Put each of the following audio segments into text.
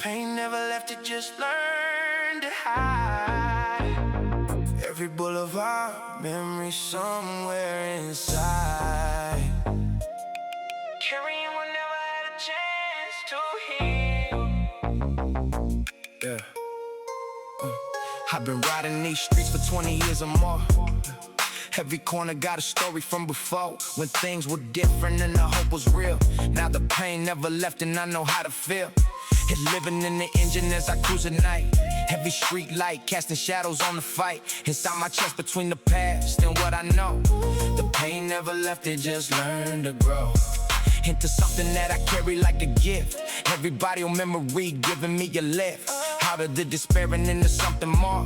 pain never left, it just learned to hide. Every boulevard, memory somewhere inside. Carrying what never had a chance to heal. Yeah. I've been riding these streets for 20 years or more. Every corner got a story from before, when things were different and the hope was real. Now the pain never left and I know how to feel. It's living in the engine as I cruise at night. Every street light casting shadows on the fight. Inside my chest between the past and what I know. The pain never left, it just learned to grow into something that I carry like a gift. Everybody on memory giving me a lift out of the despair and into something more.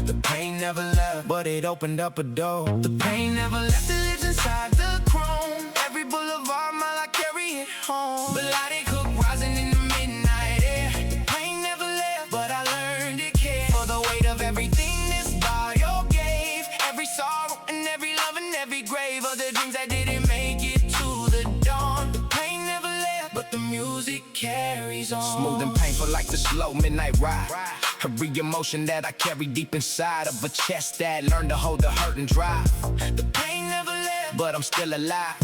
The pain never left, but it opened up a door. The pain never left, it lives inside the chrome. Every boulevard mile I carry it home. Melodic hook rising in the midnight air. The pain never left, but I learned to care for the weight of everything this Barrio gave. Every sorrow and every love and every grave of the dreams that didn't make it to the dawn. The pain never left, but the music carries on. Smooth and painful like the slow midnight ride. Every emotion that I carry deep inside of a chest that learned to hold the hurt and drive. The pain never left, but I'm still alive.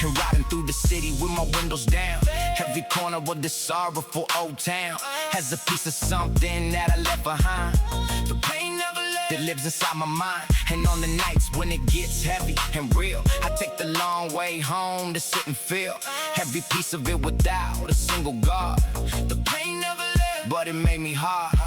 And riding through the city with my windows down. Every corner of this sorrowful old town has a piece of something that I left behind. The pain never left, it lives inside my mind. And on the nights when it gets heavy and real, I take the long way home to sit and feel every piece of it without a single guard. The pain never left, but it made me hard.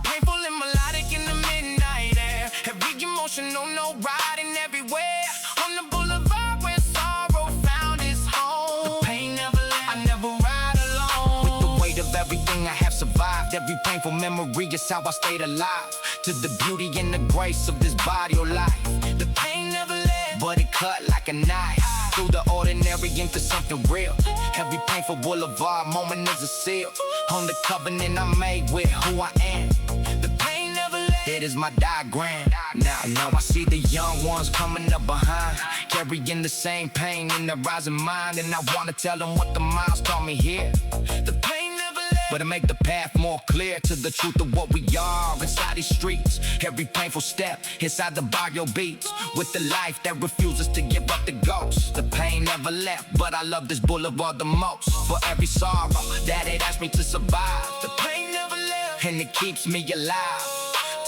Painful and melodic in the midnight air. Every emotional note riding everywhere. On the boulevard where sorrow found its home. The pain never left, I never ride alone. With the weight of everything I have survived, every painful memory is how I stayed alive. To the beauty and the grace of this body or life. The pain never left, but it cut like a knife. Through the ordinary into something real. Every painful boulevard moment is a seal on the covenant I made with who I am. The pain never left, it is my diagram. Now I see the young ones coming up behind, carrying the same pain in their rising mind. And I wanna tell them what the miles taught me here. The pain never left, but it make the path more clear to the truth of what we are inside these streets. Every painful step inside the Barrio beats, with the life that refuses to give up the ghost. The pain never left, but I love this boulevard the most. For every sorrow that it asked me to survive. The pain never left, and it keeps me alive.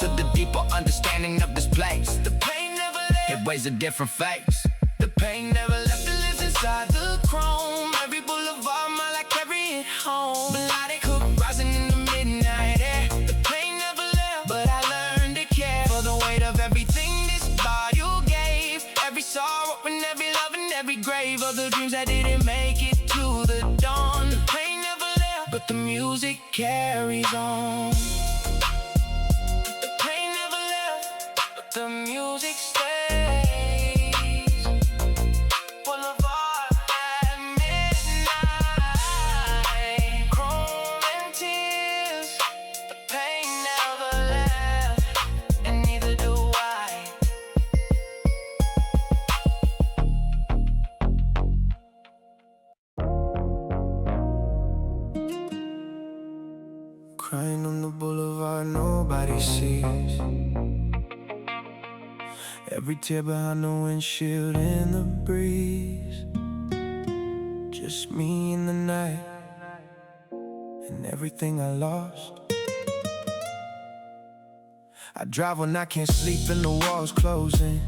To the deeper understanding of this place. The pain never left, it weighs a different face. The pain never left, it lives inside the chrome. Every boulevard mile I carry it home. Melodic hook rising in the midnight air. The pain never left, but I learned to care for the weight of everything this Barrio gave. Every sorrow and every love and every grave of the dreams that didn't make it to the dawn. The pain never left, but the music carries on. The pain never left, but the music stays. Boulevard at midnight, chrome and tears. The pain never left, and neither do I. Crying on the boulevard, nobody sees. Every tear behind the windshield in the breeze. Just me in the night, and everything I lost. I drive when I can't sleep and the walls closing.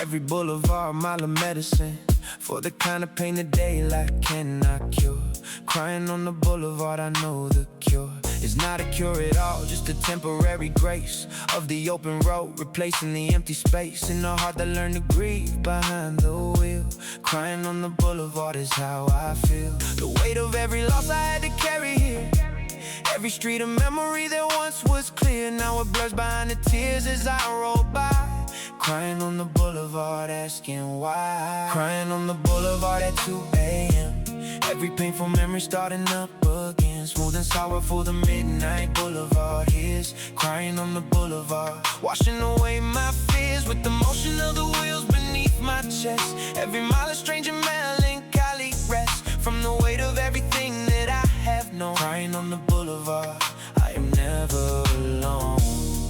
Every boulevard mile of medicine for the kind of pain that daylight cannot cure. Crying on the boulevard, I know the cure. It's not a cure at all, just a temporary grace of the open road, replacing the empty space in the heart that learned to grieve behind the wheel. Crying on the boulevard is how I feel. The weight of every loss I had to carry here. Every street of memory that once was clear, now it blurs behind the tears as I roll by. Crying on the boulevard, asking why. Crying on the boulevard at 2 a.m. Every painful memory starting up again. Smooth and sorrowful, the midnight boulevard is. Crying on the boulevard, washing away my fears with the motion of the wheels beneath my chest. Every mile a strange and melancholy rest from the weight of everything that I have known. Crying on the boulevard, never alone.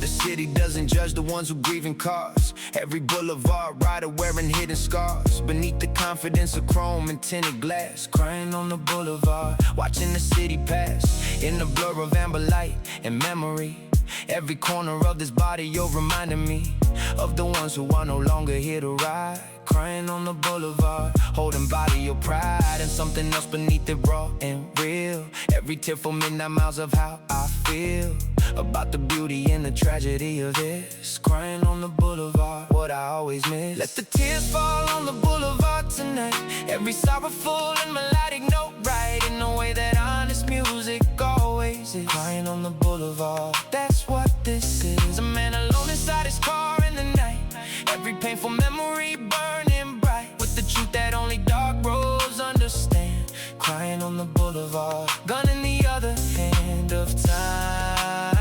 The city doesn't judge the ones who grieve in cars. Every boulevard rider wearing hidden scars. Beneath the confidence of chrome and tinted glass. Crying on the boulevard, watching the city pass. In the blur of amber light and memory. Every corner of this body, you're reminding me of the ones who are no longer here to ride. Crying on the boulevard, holding body your pride. And something else beneath it, raw and real. Every tear for midnight miles of how I feel about the beauty and the tragedy of this. Crying on the boulevard, what I always miss. Let the tears fall on the boulevard tonight. Every sorrowful and melodic note, right in the way that honest music always is. Crying on the boulevard, that's what this is. A man alone inside his car in the night. Every painful memory burning bright with the truth that only dark roads understand. Crying on the boulevard, gun in the other hand of time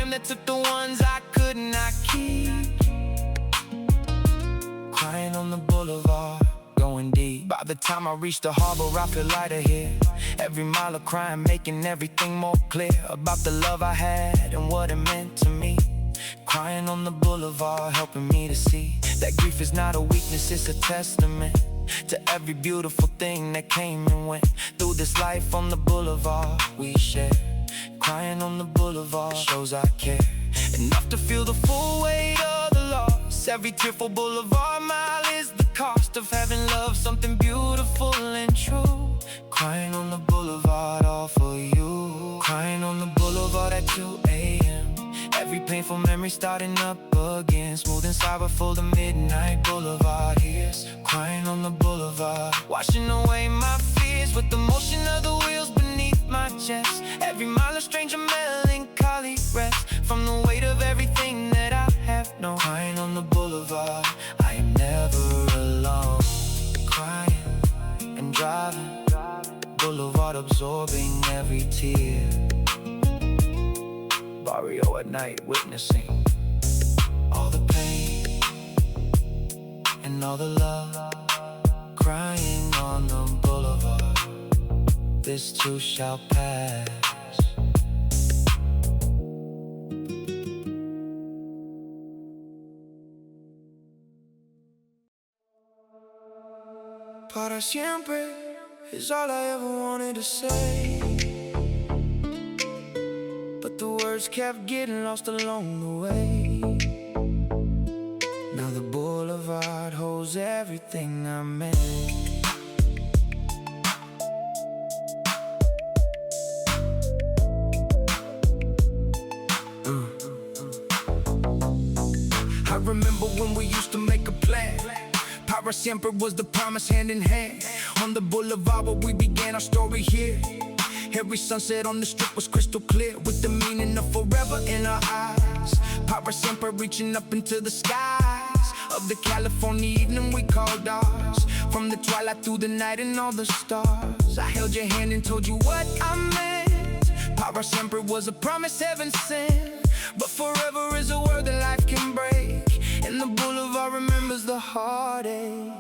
that took the ones I could not keep. Crying on the boulevard, going deep. By the time I reach the harbor, I feel lighter here. Every mile of crying, making everything more clear about the love I had and what it meant to me. Crying on the boulevard, helping me to see that grief is not a weakness, it's a testament to every beautiful thing that came and went through this life on the boulevard we share. Crying on the boulevard shows I care enough to feel the full weight of the loss. Every tearful boulevard mile is the cost of having loved something beautiful and true. Crying on the boulevard, all for you. Crying on the boulevard at 2 a.m. Every painful memory starting up again. Smooth and sorrowful, the midnight boulevard hears. Crying on the boulevard, washing away my fears with the motion of the wheels beneath my chest. Every mile a stranger melancholy rest from the weight of everything that I have known. Crying on the boulevard, I am never alone. Crying and driving, boulevard absorbing every tear. Barrio at night, witnessing all the pain and all the love. Crying on the boulevard, this too shall pass. Para siempre is all I ever wanted to say, but the words kept getting lost along the way. Now the boulevard holds everything I meant. I remember when we used to make a plan. Para Siempre was the promise, hand in hand. On the boulevard where we began our story here. Every sunset on the strip was crystal clear, with the meaning of forever in our eyes. Para Siempre reaching up into the skies of the California evening we called ours. From the twilight through the night and all the stars, I held your hand and told you what I meant. Para Siempre was a promise heaven sent, but forever is a word that life can break. And the boulevard remembers the heartache.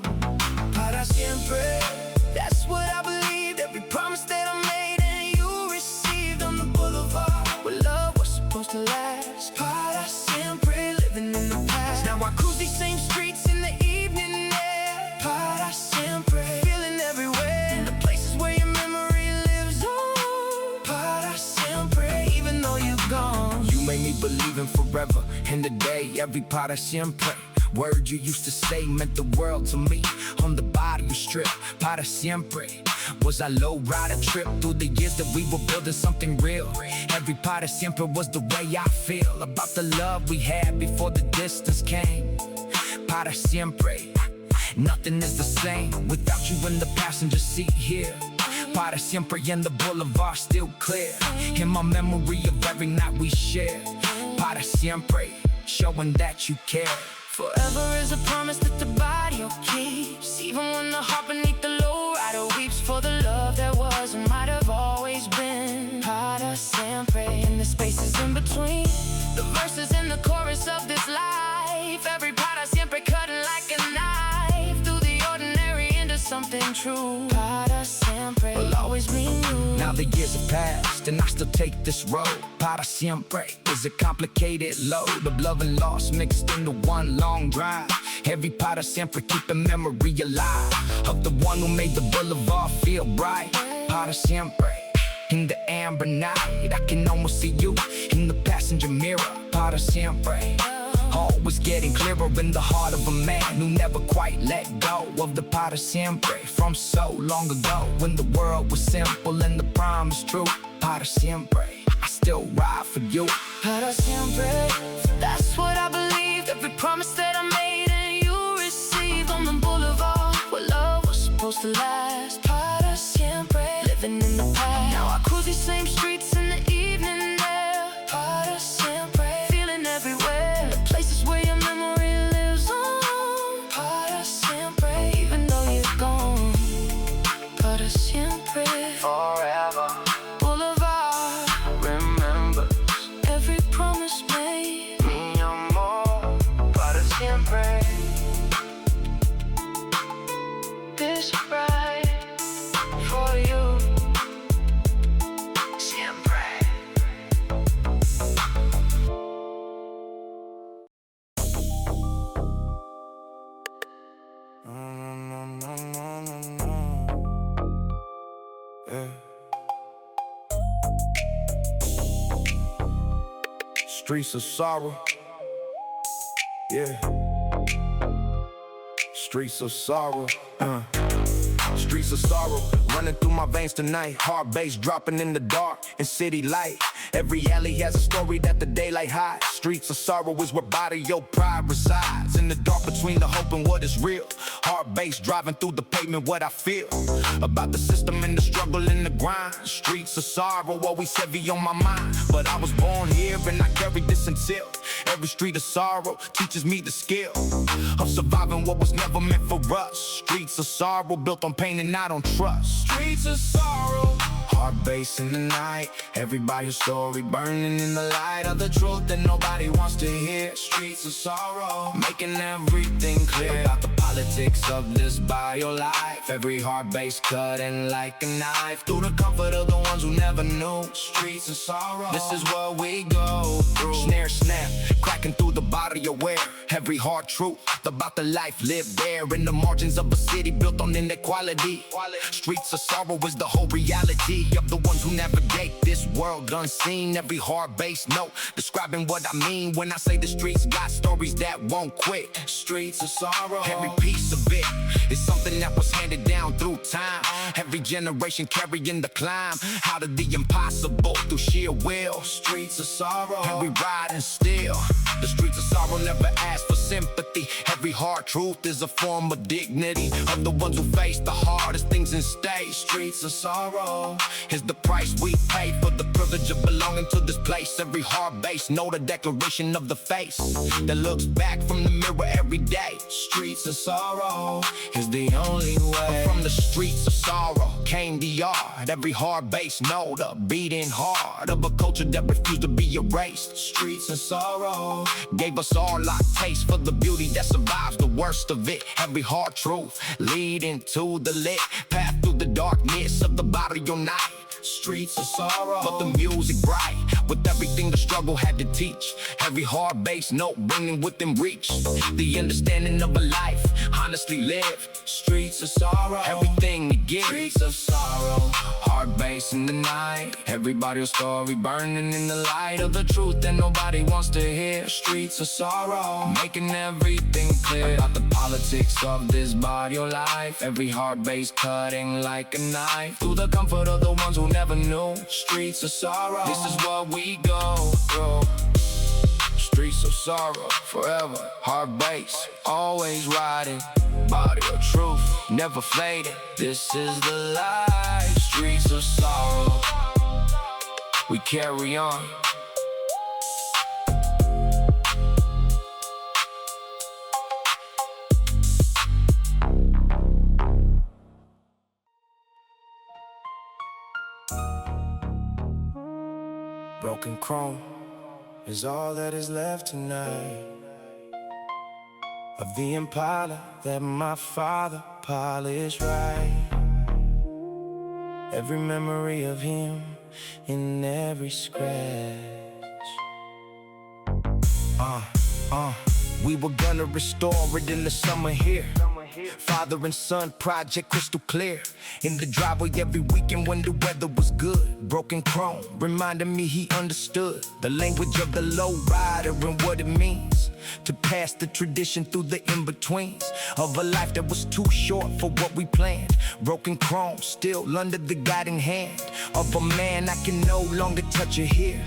Para Siempre, that's what I believed. Every promise that I made and you received on the boulevard, where love was supposed to last. Para Siempre, living in the past. Now I cruise these same streets in the evening air. Para Siempre, feeling everywhere, in the places where your memory lives on. Para Siempre, even though you're gone, you made me believe in forever. In the day, every Para Siempre word you used to say meant the world to me. On the Barrio strip, Para Siempre was our lowrider trip through the years that we were building something real. Every Para Siempre was the way I feel about the love we had before the distance came. Para Siempre, nothing is the same without you in the passenger seat here. Para Siempre and the boulevard still clear in my memory of every night we shared. Para Siempre, showing that you care. Forever is a promise that the Barrio keeps, even when the heart beneath the lowrider weeps for the love that was and might have always been. Para Siempre, in the spaces in between the verses in the chorus of this life. Every Para Siempre cutting like a knife through the ordinary into something true. Para Siempre will always be new. Now the years have passed and I still take this road. Para siempre is a complicated load of love and loss mixed into one long drive. Every para siempre keep a memory alive of the one who made the boulevard feel bright. Para siempre in the amber night, I can almost see you in the passenger mirror. Para siempre, always getting clearer in the heart of a man who never quite let go of the para siempre from so long ago when the world was simple and the promise true. Para siempre, I still ride for you. Para siempre, that's what I believed. Every promise that I made and you received on the boulevard where love was supposed to last. Para siempre, living in the past. Now I cruise these same streets in the evening air. Para siempre, feeling everywhere. The places where your memory lives on. Para siempre, even though you're gone. Para siempre, Forever, Boulevard remember every promise made. mi amor. Para siempre, This ride for you. siempre. Yeah. Streets of sorrow. Yeah. Streets of sorrow. Streets of sorrow running through my veins tonight. Hard bass dropping in the dark and city light. Every alley has a story that the daylight hides. Streets of sorrow is where Barrio pride resides. In the dark between the hope and what is real. Hard bass driving through the pavement, what I feel about the system and the struggle and the grind. Streets of sorrow always heavy on my mind. But I was born here and I carry this until every street of sorrow teaches me the skill of surviving what was never meant for us. Streets of sorrow built on pain and not on trust. Streets of sorrow, hard bass in the night. Everybody's story burning in the light of the truth that nobody wants to hear. Streets of sorrow, making everything clear about the politics of this bio life. Every hard bass cutting like a knife through the comfort of the ones who never knew. Streets of sorrow, this is what we go through. Snare snap, cracking through the body aware. Every hard truth about the life lived there in the margins of a city built on inequality. Streets of sorrow is the whole reality of the ones who navigate this world unseen. Every hard bass note describing what I mean when I say the streets got stories that won't quit. Streets of sorrow, every piece of it is something that was handed down through time. Every generation carrying the climb out of the impossible through sheer will. Streets of sorrow, and we riding still. The streets of sorrow never ask for sympathy. Every hard truth is a form of dignity of the ones who face the hardest things and stay. Streets of sorrow is the price we pay for the privilege of belonging to this place. Every hard bass note a declaration of the face that looks back from the mirror every day. Streets of sorrow is the only way. From the streets of sorrow came the art. Every hard bass note a beating heart of a culture that refused to be erased. Streets of sorrow gave us all our taste for the beauty that survives the worst of it. Every hard truth leading to the lit path through the darkness of the barrio night. Streets of sorrow, but the music bright with everything the struggle had to teach. Every hard bass note bringing within reach the understanding of a life honestly lived. Streets of sorrow, everything to give. Streets of sorrow, hard bass in the night. Everybody's story burning in the light of the truth that nobody wants to hear. Streets of sorrow, making everything clear about the politics of this barrio life. Every hard bass cutting like a knife through the comfort of the ones who never knew. Streets of sorrow, this is what we go through. Streets of sorrow, forever, hard bass, always riding. Body of truth, never fading. This is the life. Streets of sorrow, we carry on. Broken chrome is all that is left tonight of the Impala that my father polished right. every memory of him in every scratch. We were gonna restore it in the summer here. Father and son project crystal clear. In the driveway every weekend when the weather was good. Broken chrome reminded me he understood the language of the lowrider and what it means to pass the tradition through the in-betweens of a life that was too short for what we planned. Broken chrome still under the guiding hand of a man I can no longer touch or hear.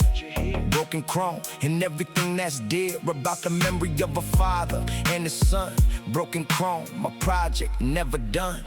Broken chrome and everything that's dear about the memory of a father and his son. Broken chrome, my project never done.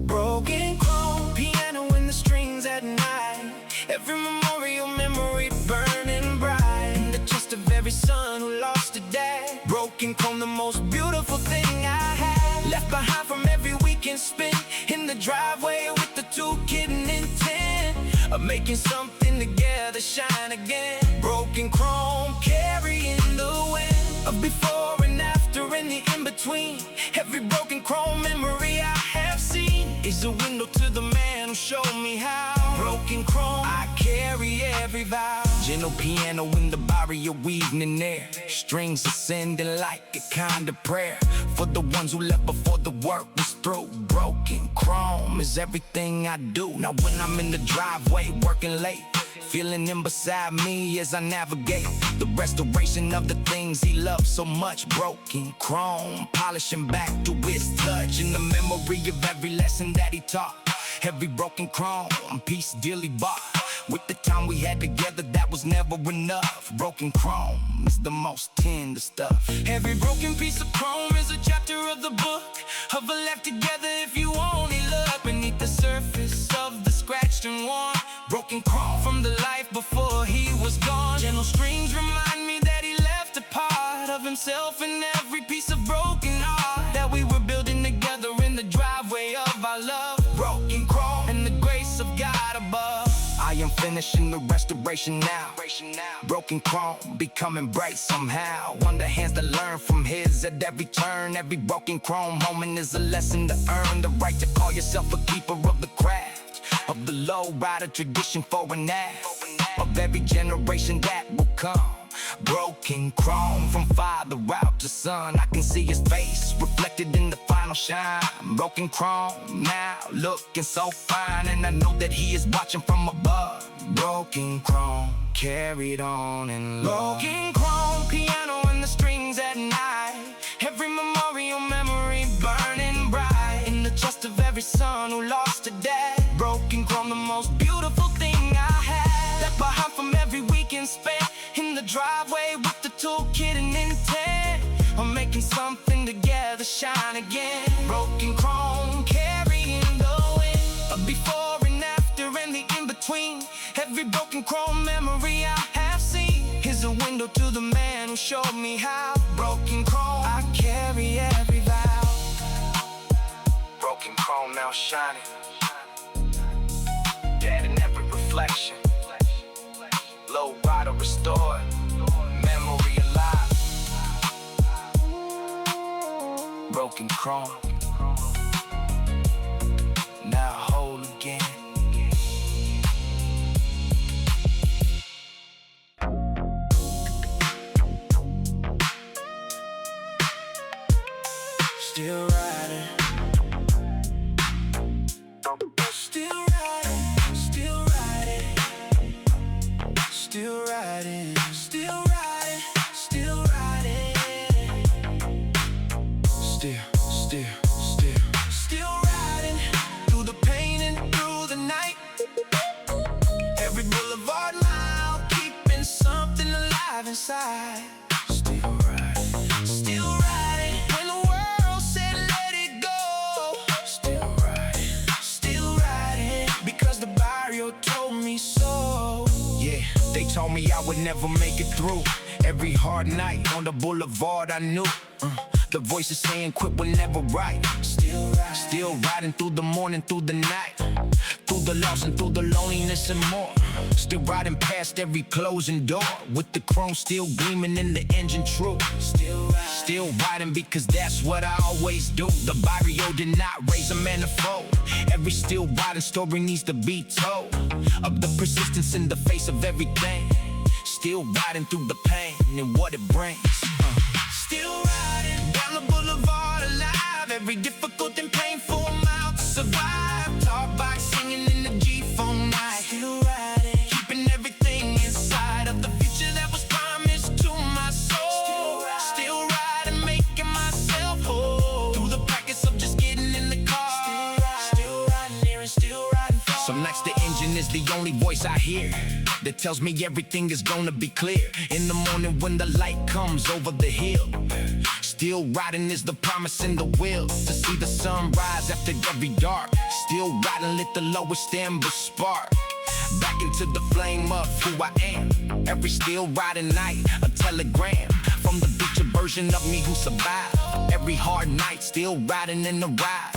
Broken chrome, piano and the strings at night. Every memorial memory burning bright in the chest of every son who lost a dad. Broken chrome, the most beautiful thing I had. Left behind from every weekend spent in the driveway with the two kidding intent of making something together shine again. Broken chrome carrying the wind of before and after and the in-between. Every broken chrome memory I have seen is a window to the man who showed me how. Broken chrome, I carry every vow. Gentle piano in the Barrio weaving in there. Strings ascending like a kind of prayer for the ones who left before the work was through. Broken chrome is everything I do. Now when I'm in the driveway working late, feeling him beside me as I navigate the restoration of the things he loved so much. Broken chrome, polishing back to his touch in the memory of every lesson that he taught. Every broken chrome, piece dearly bought. With the time we had together, that was never enough. Broken chrome is the most tender stuff. Every broken piece of chrome is a chapter of the book of a life together. If you only look beneath the surface of the scratched and worn broken chrome from the life before he was gone. Gentle strings remind me that he left a part of himself in every piece of broken art that we were building together in the driveway of our love. Broken chrome and the grace of God above. I am finishing the restoration now. Broken chrome become embraced somehow. On the hands that learn from his at every turn. Every broken chrome moment is a lesson to earn the right to call yourself a keeper of the craft, of the lowrider tradition for an act of every generation that will come. Broken chrome from father out to son. I can see his face reflected in the final shine. Broken chrome now looking so fine, and I know that he is watching from above. Broken chrome carried on in love. Broken chrome, piano and the strings at night. Every memorial memory burning bright in the chest of every son who lost a dad. Broken chrome, the most beautiful thing I had. Left behind from every weekend spent in the driveway with the toolkit and intent of making something together shine again. Broken chrome carrying the wind of before and after and the in-between. Every broken chrome memory I have seen is a window to the man who showed me how. Broken chrome, I carry every vow. Broken chrome now shining, dead in every reflection. Lowrider restored, memory alive. Broken chrome, now whole again. Still riding, still riding, still riding, still riding, still riding, still riding, still riding through the pain and through the night. Every boulevard mile keeping something alive inside. Still riding, still riding when the world said let it go. Still riding because the Barrio told me so. Yeah, they told me I would never make it through. Every hard night on the Boulevard I knew the voices saying quit will never right. Still riding through the morning, through the night, through the loss and through the loneliness and more. Still riding past every closing door with the chrome still gleaming in the engine true. Still riding because that's what I always do. The Barrio did not raise a man to fold. Every still riding story needs to be told. Of the persistence in the face of everything. Still riding through the pain and what it brings. Still riding down the boulevard alive. Every difficult and painful amount to survive. Talk by singing in the G-phone night. Still riding, keeping everything inside of the future that was promised to my soul. Still riding, making myself whole. Through the practice of just getting in the car. Still riding here and still riding far. Some nights the engine is the only voice I hear that tells me everything is gonna be clear. In the morning when the light comes over the hill. Still riding is the promise in the will. To see the sun rise after every dark. Still riding, lit the lowest ember spark. Back into the flame of who I am. Every still riding night, a telegram. From the future version of me who survived. Every hard night, still riding in the ride.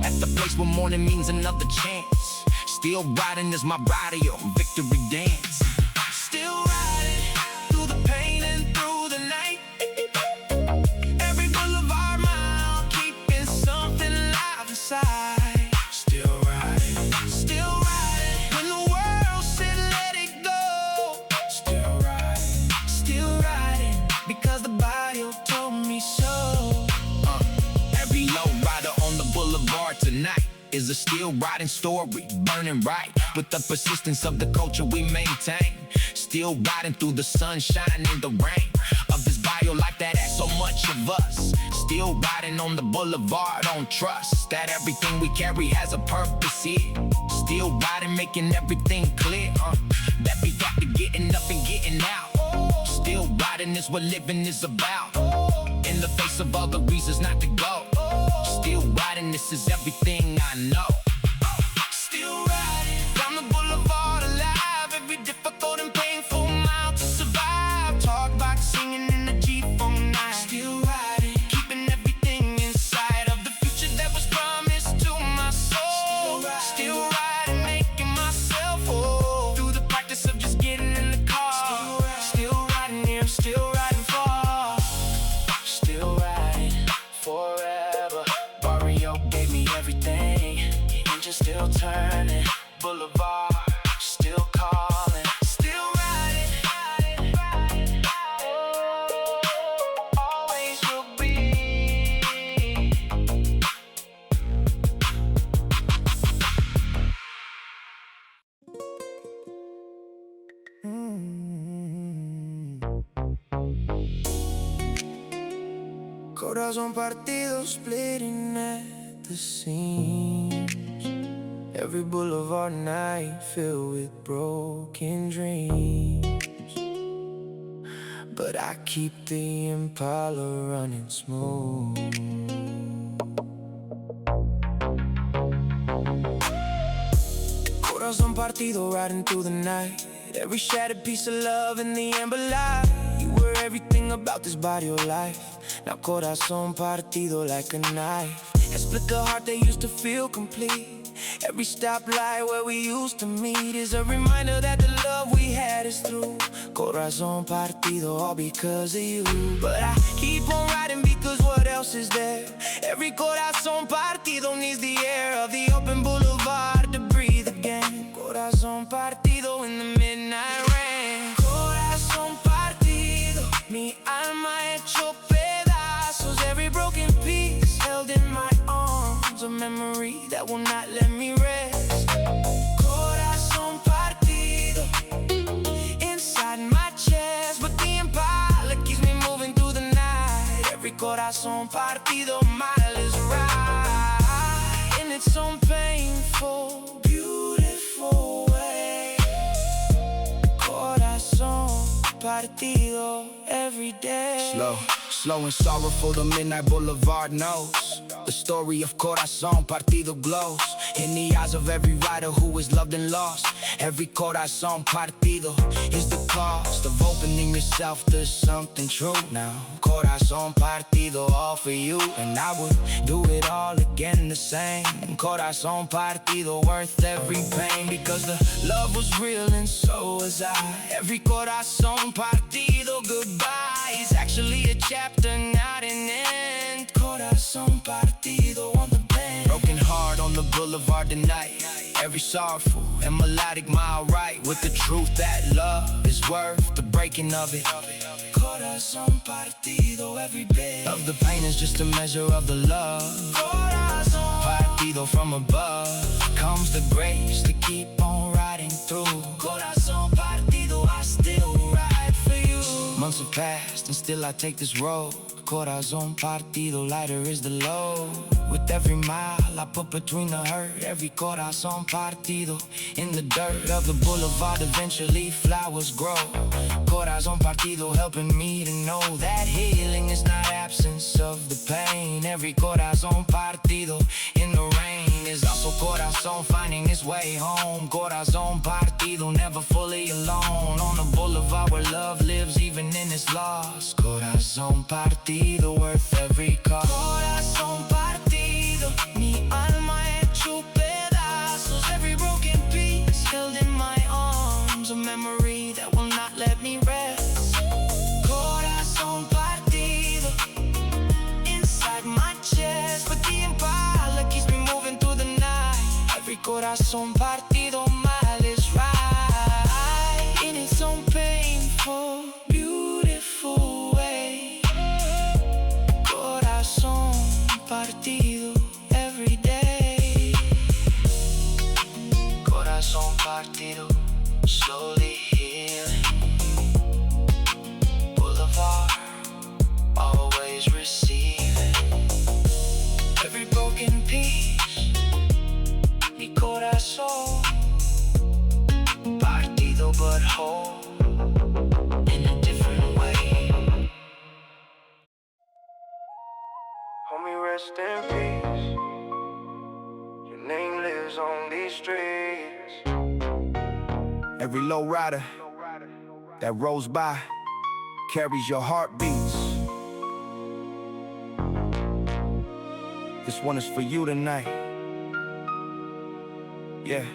At the place where morning means another chance. Still riding is my Barrio victory dance. Still riding through the pain and through the night. Every boulevard mile, keeping something alive inside. Still riding when the world said let it go. Still riding because the Barrio told me so. Every lowrider on the boulevard tonight is a still riding story, burning right with the persistence of the culture we maintain. Still riding through the sunshine and the rain of this bio life that has so much of us. Still riding on the boulevard on trust that everything we carry has a purpose here. Still riding, making everything clear that we got to getting up and getting out. Still riding is what living is about. In the face of all the reasons not to go. Still riding, this is everything I know. Still riding down the boulevard alive. Every difficult and painful mile to survive. Talk about singing in the G-phone night. Still riding, keeping everything inside of the future that was promised to my soul. Still riding, making myself whole. Through the practice of just getting in the car. Still riding here, I'm still riding far. Still riding forever. Barrio gave me everything. Engine still turning. Boulevard still calling. Still riding. Always will be. Corazon Partido splitting at the seams. Every boulevard night filled with broken dreams. But I keep the Impala running smooth. Corazon Partido riding through the night. Every shattered piece of love in the amber light. You were everything about this Barrio life. Now Corazon Partido like a knife. And split the heart that used to feel complete. Every stoplight where we used to meet is a reminder that the love we had is through. Corazon Partido, all because of you. But I keep on riding because what else is there? Every Corazon Partido needs the air of the open boulevard to breathe again. Corazon Partido in the midnight rain. Corazon Partido, mi alma hecho pedazos. Every broken piece held in my arms, a memory that will not let me rest. Corazon Partido inside my chest, but the Impala keeps me moving through the night. Every Corazon Partido mile is right in its own painful, beautiful way. Corazon Partido every day. Slow and sorrowful, the midnight boulevard knows. The story of Corazon Partido glows in the eyes of every rider who is loved and lost. Every Corazon Partido is the cost of opening yourself to something true now. Corazon Partido all for you, and I would do it all again the same. Corazon Partido worth every pain, because the love was real and so was I. Every Corazon Partido goodbye is actually a chapter, not an end. Corazon Partido on the land. Broken heart on the boulevard tonight. Every sorrowful and melodic mile right with the truth that love is worth the breaking of it. Corazon Partido, every bit of the pain is just a measure of the love. Corazon Partido, from above comes the grace to keep on riding through. Corazon Partido, I still ride for you. Months have passed and still I take this road. Corazon Partido, lighter is the load. With every mile I put between the hurt, every corazon partido in the dirt of the boulevard, eventually flowers grow. Corazon Partido helping me to know that healing is not absence of the pain. Every corazon partido in the rain is also corazon finding its way home. Corazon Partido, never fully alone on the boulevard where love lives even in its loss. Corazon Partido, worth every cost. Corazon Partido, mi alma hecho pedazos. Every broken piece held in my arms, a memory that will not let me rest. Corazon Partido, inside my chest, but the impala keeps me moving through the night. Every corazon partido, mal is right in its own painful, beautiful way. Corazon Partido, every day. Corazon Partido, slowly healing. Boulevard, always receiving. Every broken piece, mi corazón Partido but whole in a different way. Homie, rest in peace. Your name lives on these streets. Every lowrider that rolls by carries your heartbeats. This one is for you tonight. Yeah.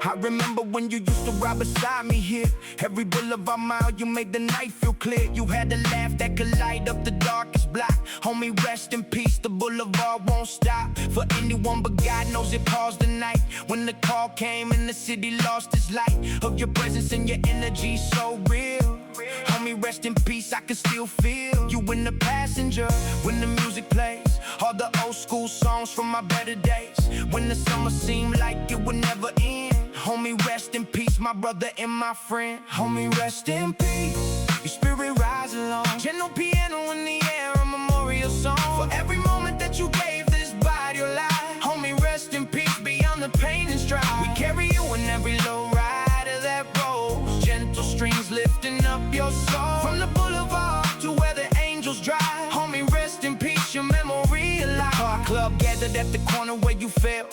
I remember when you used to ride beside me here. Every boulevard mile you made the night feel clear. You had a laugh that could light up the darkest block. Homie, rest in peace, the boulevard won't stop for anyone, but God knows it paused the night when the call came and the city lost its light. Of your presence and your energy so real. Homie, rest in peace, I can still feel you in the passenger when the music plays. All the old school songs from my better days, when the summer seemed like it would never end. Homie, rest in peace, my brother and my friend. Homie, rest in peace, your spirit rise along. Gentle piano in the air, a memorial song for every moment that you gave this body your life. Homie, rest in peace, beyond the pain and strife. We carry you in every low rider that rolls, gentle strings lifting up your soul. From the boulevard to where the angels drive. Homie, rest in peace, your memory alive. Our club gathered at the corner where you fell.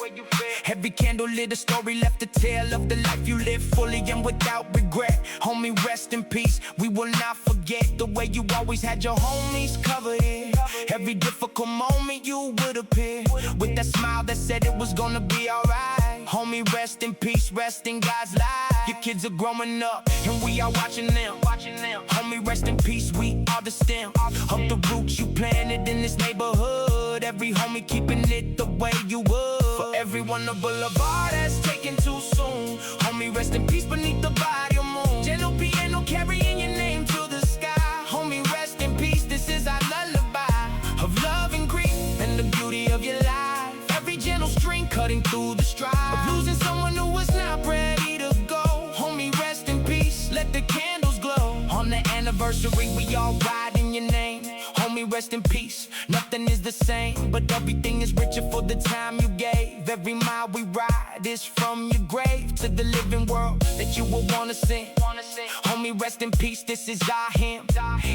Every candle lit a story, left a tale of the life you lived fully and without regret. Homie, rest in peace, we will not forget the way you always had your homies covered it. Every difficult moment you would appear with that smile that said it was gonna be alright. Homie, rest in peace, rest in God's light. Your kids are growing up and we are watching them. Homie, rest in peace, we are the stem of the roots you planted in this neighborhood. Every homie keeping it the way you would. For everyone the boulevard has taken too soon. Homie, rest in peace beneath the body of moon. Gentle piano carrying your name to the sky. Homie, rest in peace, this is our lullaby of love and grief and the beauty of your life. Every gentle string cutting through the strife of losing someone who was not ready to go. Homie, rest in peace, let the candles glow. On the anniversary we all ride in your name. Homie, rest in peace, nothing is the same, but everything is richer for the time you gave. Every mile we ride is from your grave to the living world that you will wanna sing. Homie, rest in peace, this is our hymn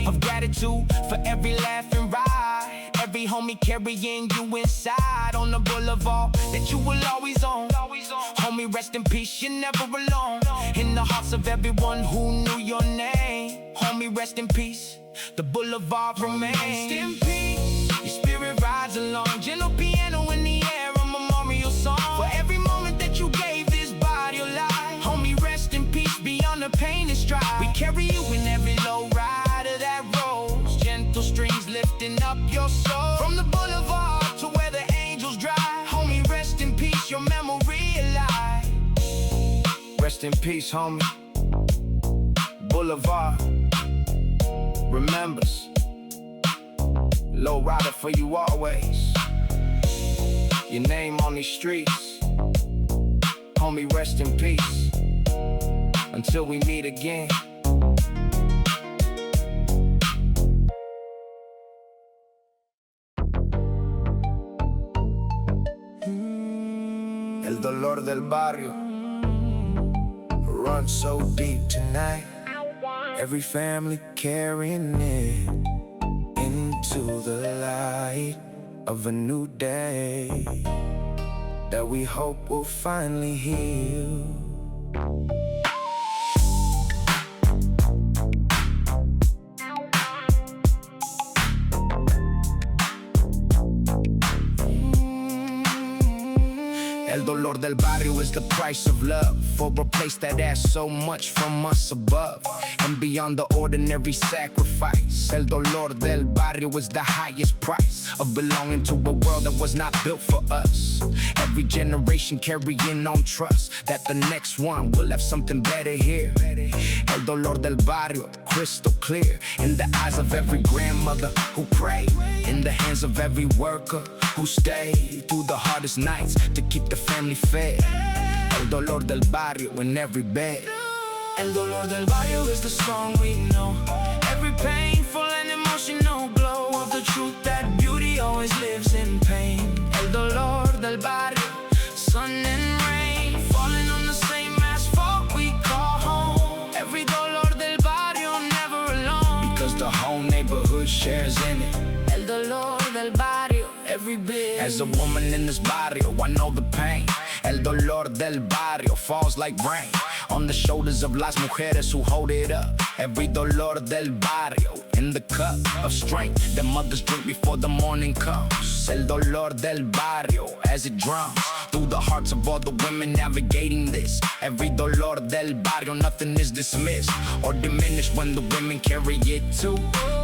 of gratitude for every laugh and ride. Every homie carrying you inside on the boulevard that you will always own. Homie, rest in peace, you're never alone in the hearts of everyone who knew your name. Homie, rest in peace, the boulevard remains. Rest in peace, your spirit rides along. Gentle piano in the air, a memorial song for every moment that you gave this body your life. Homie, rest in peace, beyond the pain and strife. We carry you in every low rider that rolls, gentle strings lifting up your soul. From the boulevard to where the rest in peace, homie. Boulevard remembers. Lowrider for you always. Your name on these streets. Homie, rest in peace. Until we meet again. El dolor del barrio runs so deep tonight. Every family carrying it into the light of a new day that we hope will finally heal. El dolor del barrio is the price of love for a place that asks so much from us above and beyond the ordinary sacrifice. El dolor del barrio is the highest price of belonging to a world that was not built for us. Every generation carrying on trust that the next one will have something better here. El dolor del barrio, crystal clear in the eyes of every grandmother who prayed, in the hands of every worker who stayed through the hardest nights to keep the family fed. El dolor del barrio in every bed. El dolor del barrio is the song we know. Every painful and emotional glow of the truth that beauty always lives in pain. El dolor del barrio, sun and rain falling on the same asphalt we call home. Every dolor del barrio never alone, because the whole neighborhood shares in it. El dolor del barrio, every bit. As a woman in this barrio, I know the pain. El dolor del barrio falls like rain on the shoulders of las mujeres who hold it up. Every dolor del barrio in the cup of strength that mothers drink before the morning comes. El dolor del barrio as it drums through the hearts of all the women navigating this. Every dolor del barrio, nothing is dismissed or diminished when the women carry it too.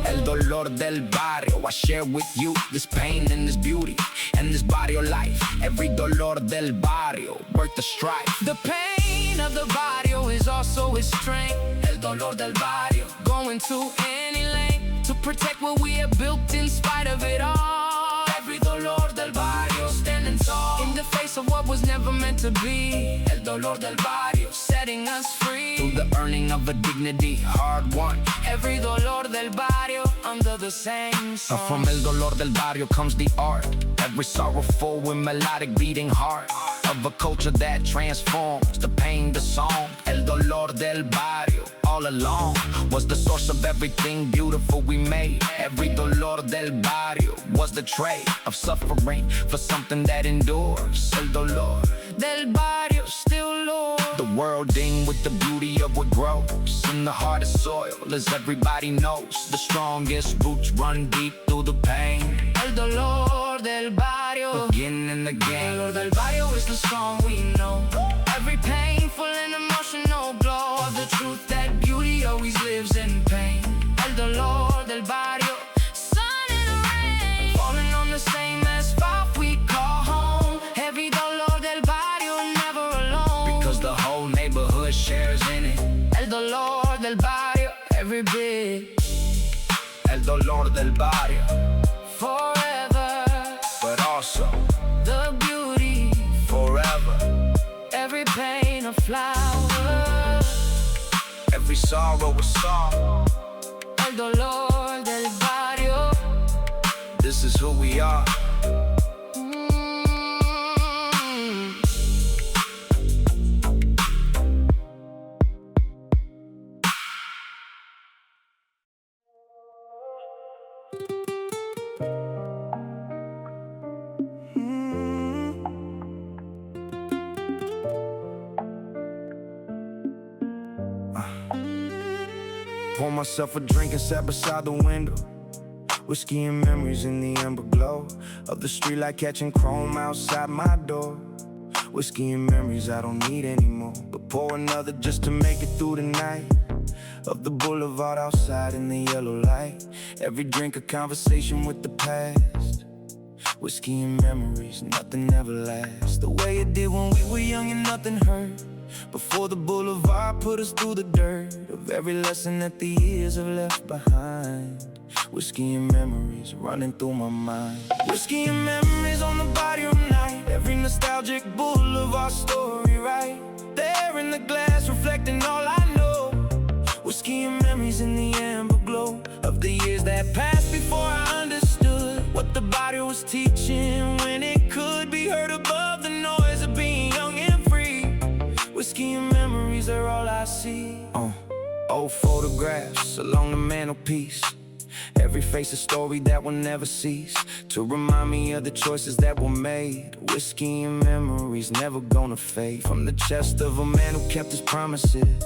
El dolor del barrio, I share with you this pain and this beauty and this barrio life. Every dolor del barrio, worth the strife. The pain of the barrio is also its strength. El dolor del barrio, going to any length to protect what we have built in spite of it all. Every dolor del barrio, standing tall in the face of what was never meant to be. El dolor del barrio, setting us free through the earning of a dignity hard won. Every dolor del barrio under the same song. From el dolor del barrio comes the art, every sorrowful and melodic beating heart of a culture that transforms the pain to song. El dolor del barrio all along was the source of everything beautiful we made. Every dolor del barrio was the trade of suffering for something that endures. El dolor del barrio still Lord. The world ding with the beauty of what grows in the hardest soil, as everybody knows. The strongest roots run deep through the pain. El dolor del barrio, again and again. El dolor del barrio is the song we know. Every painful and emotional glow of the truth that beauty always lives in pain. El dolor del barrio, sun and rain falling on the same asphalt we call home. Every dolor del barrio, never alone, because the whole neighborhood shares in it. El dolor del barrio, every bit. El dolor del barrio, forever, but also the beauty forever. Every pain a flower, every sorrow a song. El dolor del barrio, this is who we are. Pour myself a drink and sat beside the window. Whiskey and memories in the amber glow of the street light catching chrome outside my door. Whiskey and memories I don't need anymore, but pour another just to make it through the night. Of the boulevard outside in the yellow light. Every drink a conversation with the past. Whiskey and memories, nothing ever lasts the way it did when we were young and nothing hurt. before the boulevard put us through the dirt of every lesson that the years have left behind. Whiskey and memories running through my mind. Whiskey and memories on the Barrio night. Every nostalgic boulevard story right there in the glass, reflecting all I know. Whiskey and memories in the amber glow of the years that passed before I understood what the body was teaching, when it could be heard above the noise of being young and free. Whiskey and memories are all I see. Old photographs along the mantelpiece, every face a story that will never cease to remind me of the choices that were made. Whiskey and memories never gonna fade from the chest of a man who kept his promises.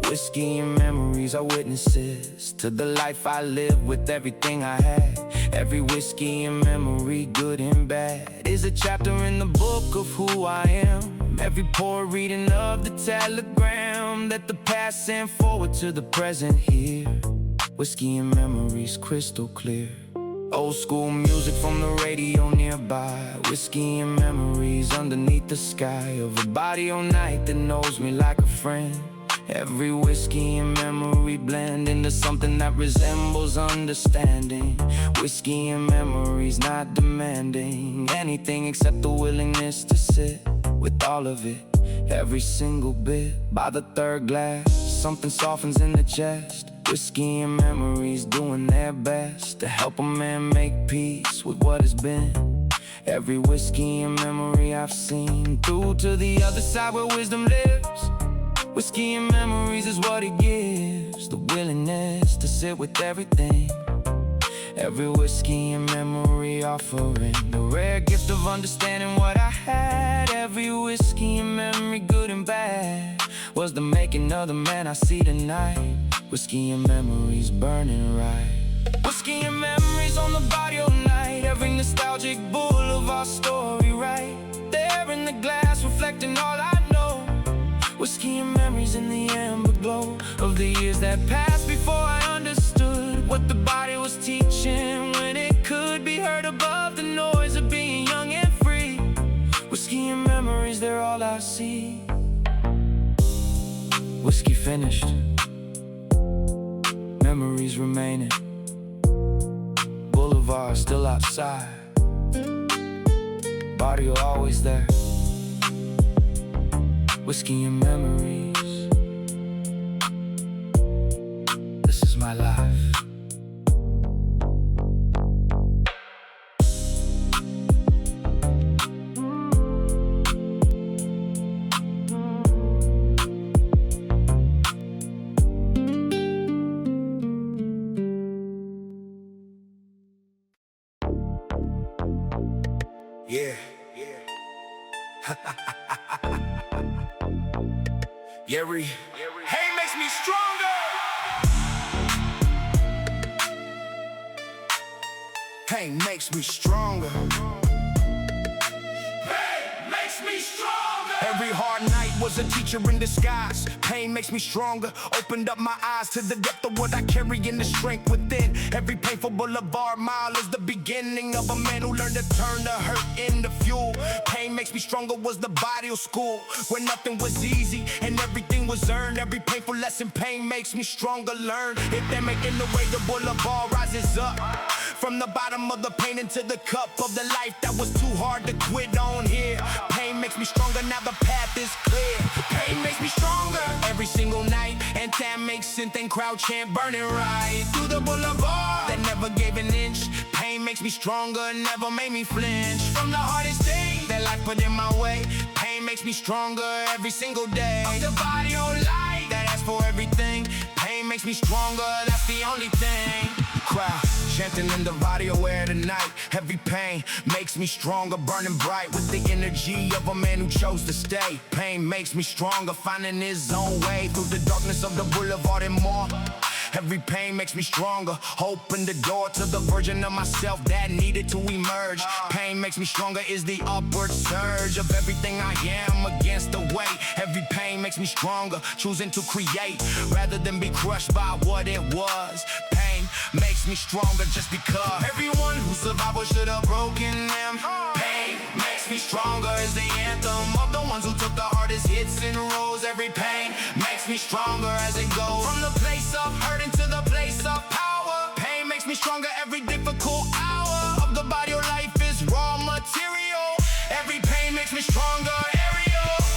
Whiskey and memories are witnesses to the life I lived with everything I had. Every whiskey and memory, good and bad, is a chapter in the book of who I am. Every poor reading of the telegram that the past sent forward to the present here. Whiskey and memories crystal clear. Old school music from the radio nearby. Whiskey and memories underneath the sky of a Barrio night that knows me like a friend. Every whiskey and memory blend into something that resembles understanding. Whiskey and memories not demanding anything except the willingness to sit with all of it, every single bit. By the third glass, something softens in the chest. Whiskey and memories doing their best to help a man make peace with what has been. Every whiskey and memory I've seen through to the other side where wisdom lives. Whiskey and memories is what it gives, the willingness to sit with everything. Every whiskey and memory offering the rare gift of understanding what I had. Every whiskey and memory, good and bad, was the making of the man I see tonight. Whiskey and memories burning right. Whiskey and memories on the Barrio night. Every nostalgic boulevard story right there in the glass, reflecting all I know. Whiskey and memories in the amber glow of the years that passed before I understood what the body was teaching, when it could be heard above the noise of being young and free. Whiskey and memories, they're all I see. Whiskey finished, memories remaining. Boulevard still outside, Barrio always there. Whiskey and memories, this is my life. Yeah. Yeri. Hey makes me stronger. Pain makes me stronger. Pain makes me stronger. Every hard night was a teacher in disguise. Pain makes me stronger. Opened up my eyes to the depth of what I carry and the strength within. Every painful boulevard mile is the beginning of a man who learned to turn the hurt into fuel. Pain makes me stronger was the Barrio school, where nothing was easy and everything was earned. Every painful lesson, pain makes me stronger. Learn if they're making the way, the boulevard rises up. From the bottom of the pain into the cup of the life that was too hard to quit on here. Pain makes me stronger, now the path is clear. Pain makes me stronger every single night, and that makes sense and crowd chant burning right through the boulevard that never gave an inch. Pain makes me stronger, never made me flinch from the hardest thing that life put in my way. Pain makes me stronger every single day. Of the Barrio light that asks for everything. Pain makes me stronger, that's the only thing. Crowd chanting in the Barrio air tonight. Heavy pain makes me stronger, burning bright with the energy of a man who chose to stay. Pain makes me stronger, finding his own way through the darkness of the boulevard and more. Every pain makes me stronger, open the door to the version of myself that needed to emerge. Pain makes me stronger is the upward surge of everything I am against the weight. Every pain makes me stronger, choosing to create rather than be crushed by what it was. Pain makes me stronger just because everyone who survived should have broken them. Pain makes makes me stronger is the anthem of the ones who took the hardest hits and rose. Every pain makes me stronger as it goes from the place of hurting to the place of power. Pain makes me stronger every difficult hour of the body. Your life is raw material. Every pain makes me stronger.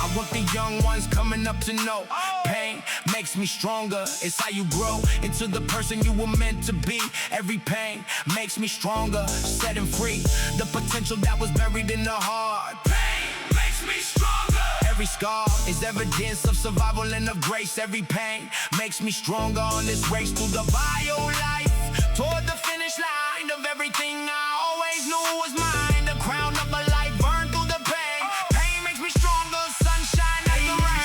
I want the young ones coming up to know pain makes me stronger. It's how you grow into the person you were meant to be. Every pain makes me stronger, setting free the potential that was buried in the heart. Pain makes me stronger. Every scar is evidence of survival and of grace. Every pain makes me stronger on this race through the bio life toward the finish line of everything I always knew was mine. The crown of a life burned through the pain. Pain makes me stronger, sunshine as the rain.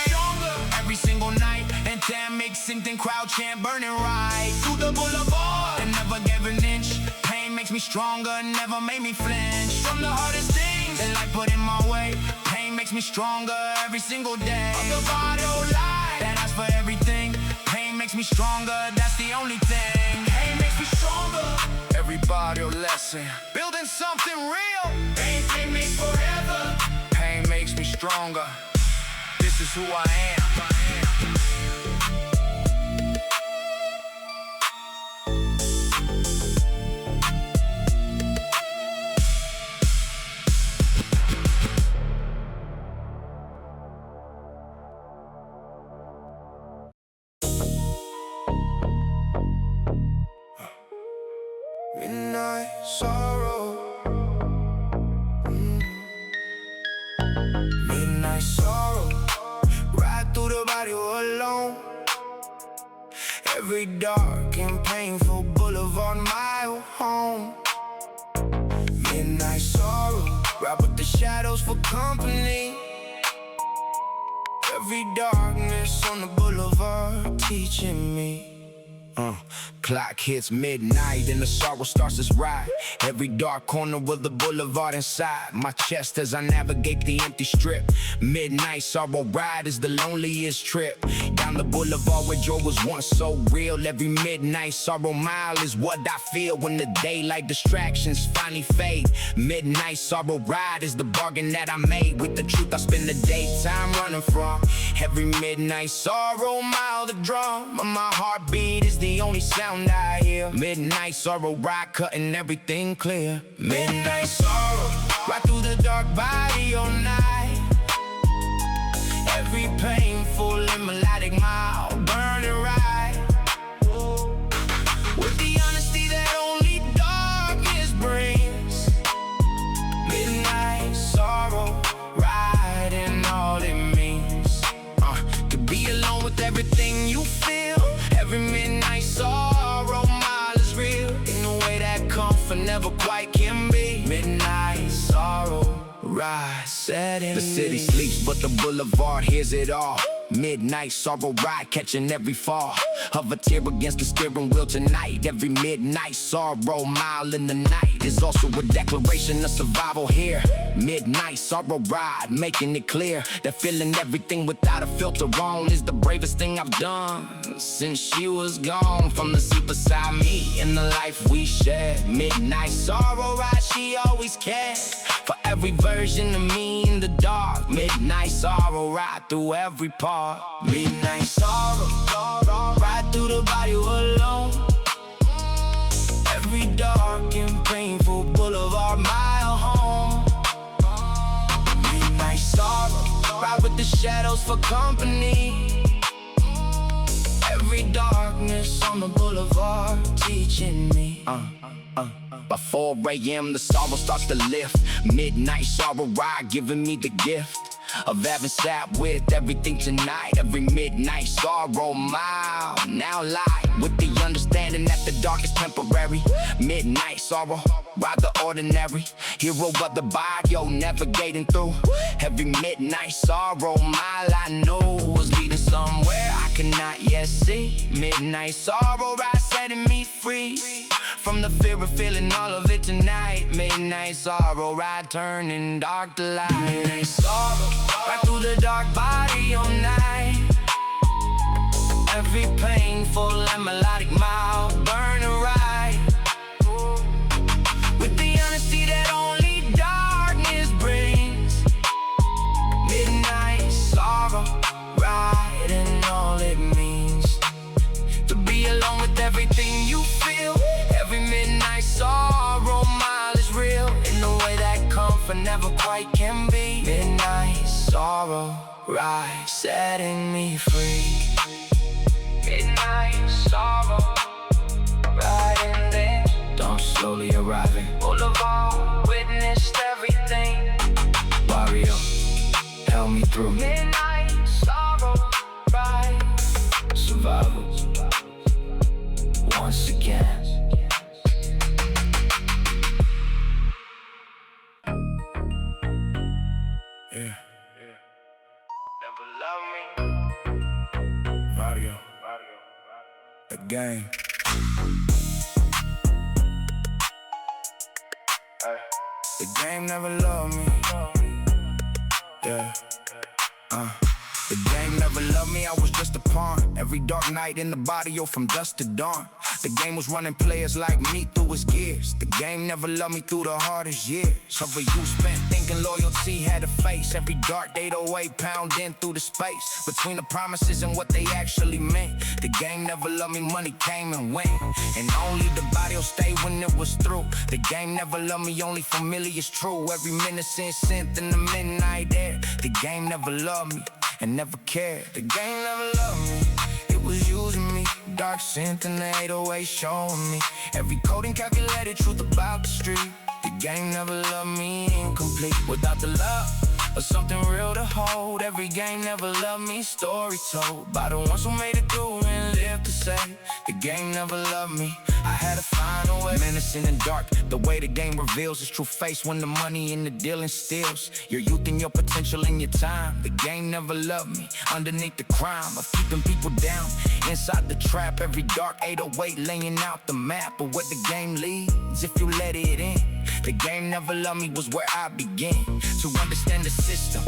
Every single night, anthemic synced crowd chant burning right through the boulevard and never gave an inch. Pain makes me stronger, never made me flinch from the hardest things that life put in my way. Pain makes me stronger every single day. Of the Barrio life that asks for everything. Pain makes me stronger, that's the only thing. Pain makes me stronger. Every Barrio lesson, building something real. Pain can make forever. Pain makes me stronger. This is who I am. Midnight sorrow. Midnight sorrow. Ride through the body alone. Every dark and painful boulevard, my home. Midnight sorrow. Ride with the shadows for company. Every darkness on the boulevard teaching me. Clock hits midnight and the sorrow starts its ride. Every dark corner of the boulevard inside my chest as I navigate the empty strip. Midnight sorrow ride is the loneliest trip. Down the boulevard where joy was once so real. Every midnight sorrow mile is what I feel when the daylight distractions finally fade. Midnight sorrow ride is the bargain that I made with the truth I spend the daytime running from. Every midnight sorrow mile the drum of my heartbeat is the only sound I hear. Midnight sorrow ride cutting everything clear. Midnight sorrow right through the dark body all night. Every painful and melodic mile burning right with the honesty that only darkness brings. Midnight sorrow ride and all it means to be alone with everything you feel. Every midnight sorrow mile is real in a way that comfort never quite can be. Midnight sorrow ride set in. The city sleeps but the boulevard hears it all. Midnight sorrow ride catching every fall of a tear against the steering wheel tonight. Every midnight sorrow mile in the night is also a declaration of survival here. Midnight sorrow ride making it clear that feeling everything without a filter on is the bravest thing I've done since she was gone from the seat beside me in the life we shared. Midnight sorrow ride, she always cared for every version of me in the dark. Midnight sorrow ride through every part. Midnight sorrow ride through the body alone. Every dark and painful boulevard mile home. Midnight sorrow ride with the shadows for company. Every darkness on the boulevard teaching me. By 4 a.m. the sorrow starts to lift. Midnight sorrow ride giving me the gift of having sat with everything tonight. Every midnight sorrow mile now lie with the understanding that the dark is temporary. Midnight sorrow ride the ordinary hero of the Barrio navigating through every midnight sorrow mile I know was leading somewhere I cannot yet see. Midnight sorrow ride setting me free from the fear of feeling all of it tonight. Midnight sorrow ride turning dark to light. Midnight sorrow right through the dark body all night. Every painful and melodic mile burning right with the honesty that only darkness brings. never quite can be. Midnight sorrow ride, setting me free. Midnight sorrow riding there, dawn slowly arriving. Boulevard witnessed everything. Barrio held me through. Midnight sorrow ride, survival once again. Yeah. Never love me. Barrio, the game. The game never loved me. Yeah. The game never loved me, I was just a pawn. Every dark night in the barrio from dusk to dawn. The game was running players like me through its gears. The game never loved me through the hardest years of a youth spent thinking loyalty had a face. Every dark 808 pounding through the space between the promises and what they actually meant. The game never loved me, money came and went, and only the barrio stayed when it was through. The game never loved me, only familiar is true. Every minute since sent in the midnight air. The game never loved me and never cared. The game never loved me, it was using me. Dark scent in the 808 showing me every code and calculated truth about the street. The game never loved me incomplete without the love or something real to hold. Every game never loved me, story told by the ones who made it through and lived to say. The game never loved me, I had to find a way. Menacing and dark, the way the game reveals its true face when the money in the dealing steals your youth and your potential and your time. The game never loved me underneath the crime of keeping people down inside the trap. Every dark 808 laying out the map of where the game leads if you let it in. The game never loved me was where I began to understand the system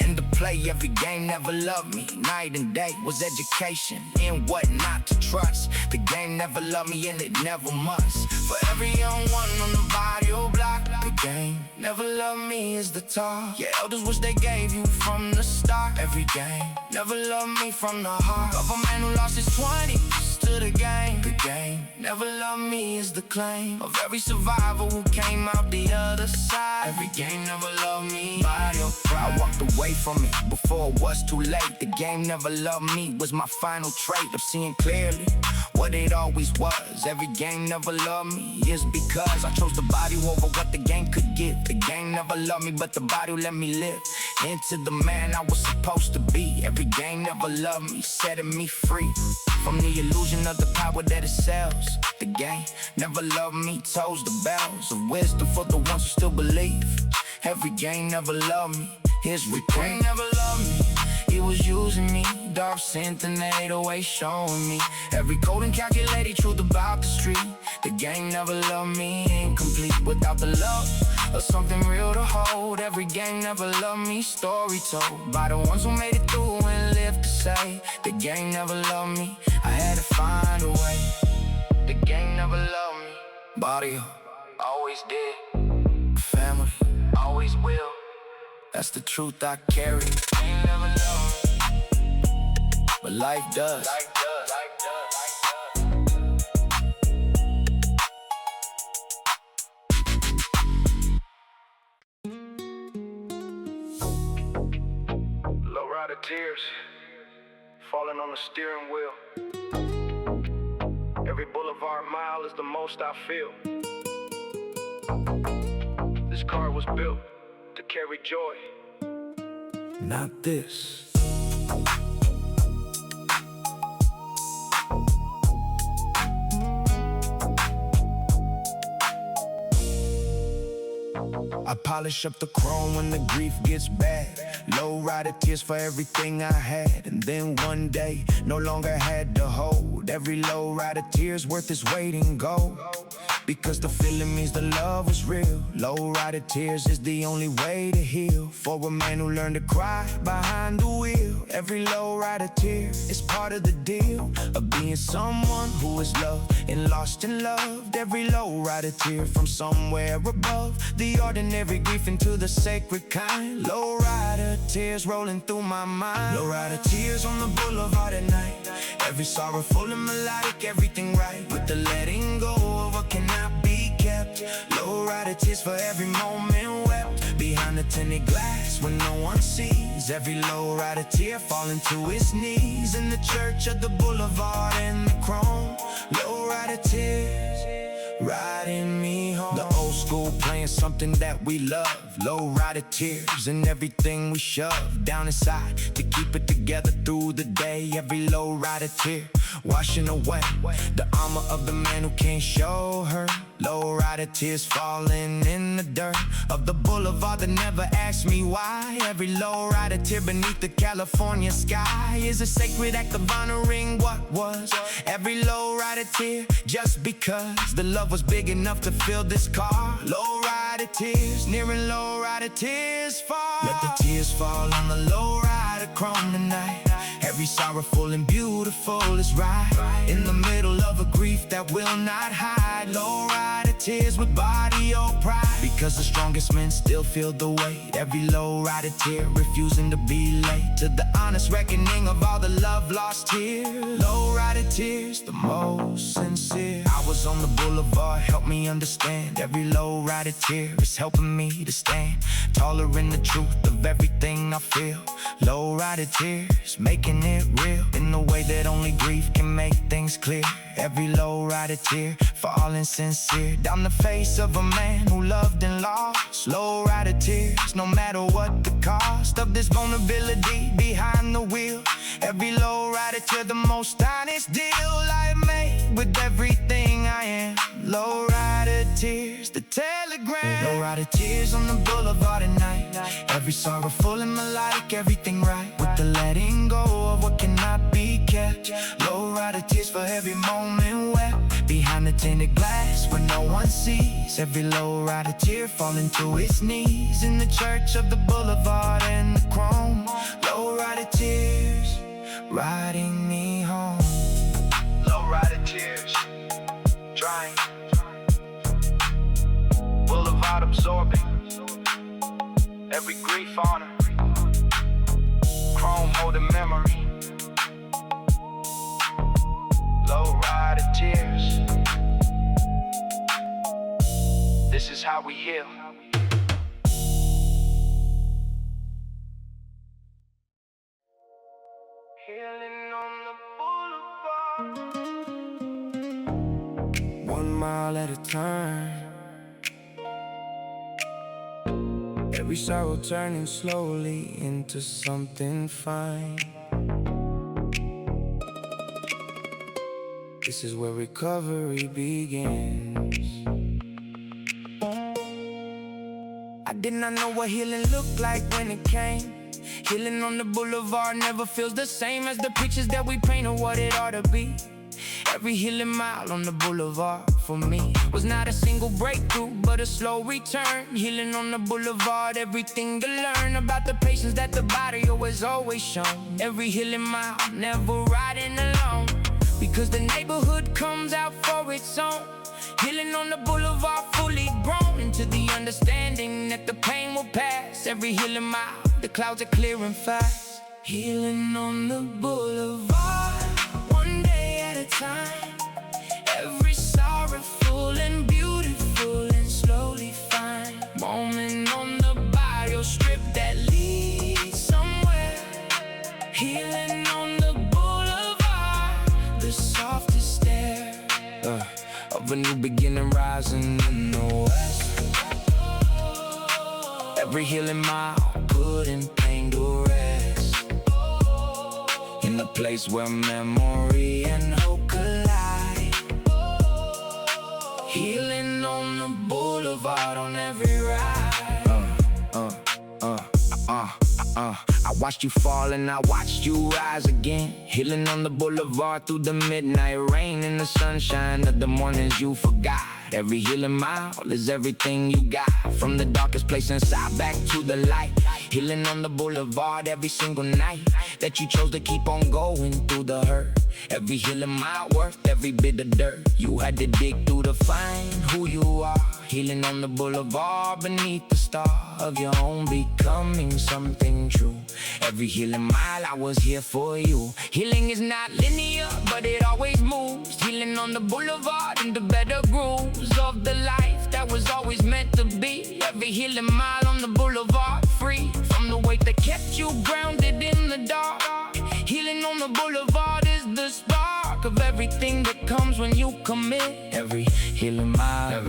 and the play. Every game never loved me, night and day was education in what not to trust. The game never loved me and it never must. For every young one on the barrio block, the game never loved me is the talk. Your elders wish they gave you from the start. Every game never loved me from the heart of a man who lost his 20s to the game. The game never loved me is the claim of every survivor who came out the other side. Every game never loved me. Barrio, I walked away from it before it was too late. The game never loved me was my final trait of seeing clearly what it always was. Every game never loved me is because I chose the body over what the game could give. The game never loved me, but the body let me live into the man I was supposed to be. Every game never loved me, setting me free from the illusion of the power that it sells. The game never loved me, tolls the bells of wisdom for the ones who still believe. Every game never loved me, his regret never loved me. He was using me, dark scent in the 808 showing me every code and calculated truth about the street. The game never loved me incomplete without the love or something real to hold. Every game never loved me, story told by the ones who made it through and lived to say. The game never loved me, I had to find a way. The game never loved me. Barrio, always did. Family, always will. That's the truth I carry. Game never loved me, but life does. Lowrider Tears, falling on the steering wheel. Every boulevard mile is the most I feel. This car was built to carry joy, not this. I polish up the chrome when the grief gets bad. Lowrider tears for everything I had, and then one day no longer had to hold. Every lowrider tears worth its weight in gold, because the feeling means the love was real. Lowrider tears is the only way to heal for a man who learned to cry behind the wheel. Every lowrider tear is part of the deal of being someone who is loved and lost and loved. Every lowrider tear from somewhere above the ordinary grief into the sacred kind. Lowrider tears rolling through my mind. Lowrider tears on the boulevard at night. Every sorrowful and melodic, everything right with the letting go of what cannot be kept. Lowrider tears for every moment wept behind behind the tinted glass when no one sees. Every lowrider tear falling to his knees in the church of the boulevard and the chrome. Lowrider tears, riding me home. The old school playing something that we love. Lowrider tears and everything we shove down inside to keep it together through the day. Every lowrider tear washing away the armor of the man who can't show her. Lowrider tears falling in the dirt of the boulevard that never asked me why. Every lowrider tear beneath the California sky is a sacred act of honoring what was. Every lowrider tear just because the love was big enough to fill this car. Lowrider tears, nearing lowrider tears fall. Let the tears fall on the lowrider chrome tonight. Every sorrowful and beautiful is right in the middle of a grief that will not hide. Lowrider tears with Barrio pride, because the strongest men still feel the weight. Every lowrider tear refusing to be late to the honest reckoning of all the love lost here. Lowrider tears, the most sincere. I was on the boulevard, help me understand. Every lowrider tear is helping me to stand taller in the truth of everything I feel. Lowrider tears making it real in the way that only grief can make things clear. Every lowrider tear falling sincere down the face of a man who loved and lost. Lowrider tears, no matter what the cost of this vulnerability behind the wheel. Every lowrider tear, the most honest deal I made with everything I am. Lowrider tears, the telegram. Lowrider tears on the boulevard at night. Every sorrowful and melodic, everything right with the letting go of what cannot be kept. Lowrider tears for every moment wept behind the tinted glass where no one sees. Every lowrider tear falling to its knees in the church of the boulevard and the chrome. Lowrider tears, riding me home. Lowrider tears, drying. Boulevard absorbing every grief on her. Chrome holding memory. Lowrider tears. This is how we heal. Healing on the boulevard. 1 mile at a time. Every sorrow turning slowly into something fine. This is where recovery begins. I did not know what healing looked like when it came. Healing on the boulevard never feels the same as the pictures that we paint of what it ought to be. Every healing mile on the boulevard for me was not a single breakthrough, but a slow return. Healing on the boulevard, everything to learn about the patience that the Barrio has always shown. Every healing mile, never riding alone, because the neighborhood comes out for its own. Healing on the boulevard, fully grown into the understanding that the pain will pass. Every healing mile, the clouds are clearing fast. Healing on the boulevard, one day at a time. Every sorrowful and beautiful and slowly fine. Moment on the Barrio strip that leads somewhere. Healing on the boulevard, the softest stare of a new beginning rising in the west. Every healing mile, putting pain to rest. In the place where memory and hope collide. Healing on the boulevard on every ride. I watched you fall and I watched you rise again. Healing on the boulevard through the midnight rain and the sunshine of the mornings you forgot. Every healing mile is everything you got, from the darkest place inside back to the light. Healing on the boulevard every single night that you chose to keep on going through the hurt. Every healing mile worth every bit of dirt you had to dig through to find who you are. Healing on the boulevard beneath the star of your own becoming something true. Every healing mile I was here for you. Healing is not linear, but it always moves. Healing on the boulevard in the better grooves of the life that was always meant to be. Every healing mile on the boulevard, free from the weight that kept you grounded in the dark. Healing on the boulevard is the spark of everything that comes when you commit. Every healing mile,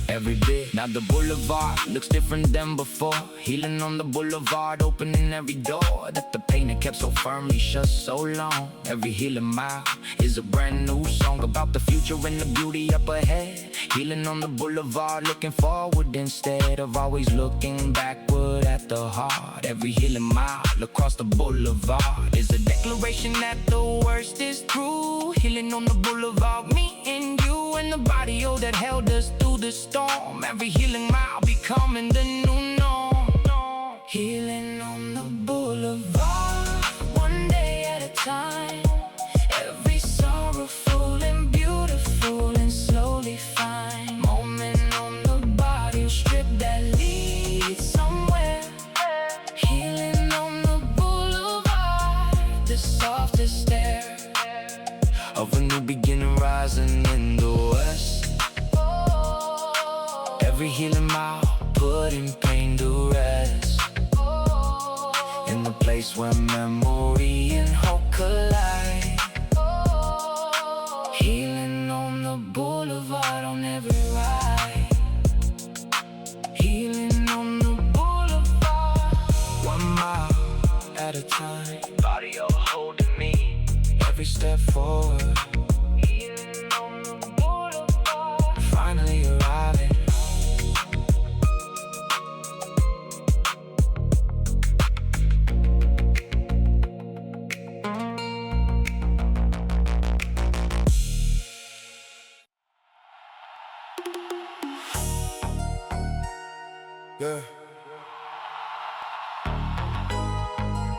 every bit. Now the boulevard looks different than before. Healing on the boulevard, opening every door that the pain had kept so firmly shut so long. Every healing mile is a brand new song about the future and the beauty up ahead. Healing on the boulevard, looking forward instead of always looking backward at the heart. Every healing mile across the boulevard is a declaration that the worst is through. Healing on the boulevard, me and you and the barrio that held us through the storm. Every healing mile becoming the new norm. Healing on the boulevard, one day at a time. Every sorrowful and beautiful and slowly fine. Moment on the body, strip that leads somewhere. Healing on the boulevard, the softest air of a new beginning rising in the west. Every healing mile, putting pain to rest. In the place where memory and hope collide. Healing on the boulevard on every ride. Healing on the boulevard, 1 mile at a time. Barrio holding me, every step forward. Healing on the boulevard, finally arriving. Yeah.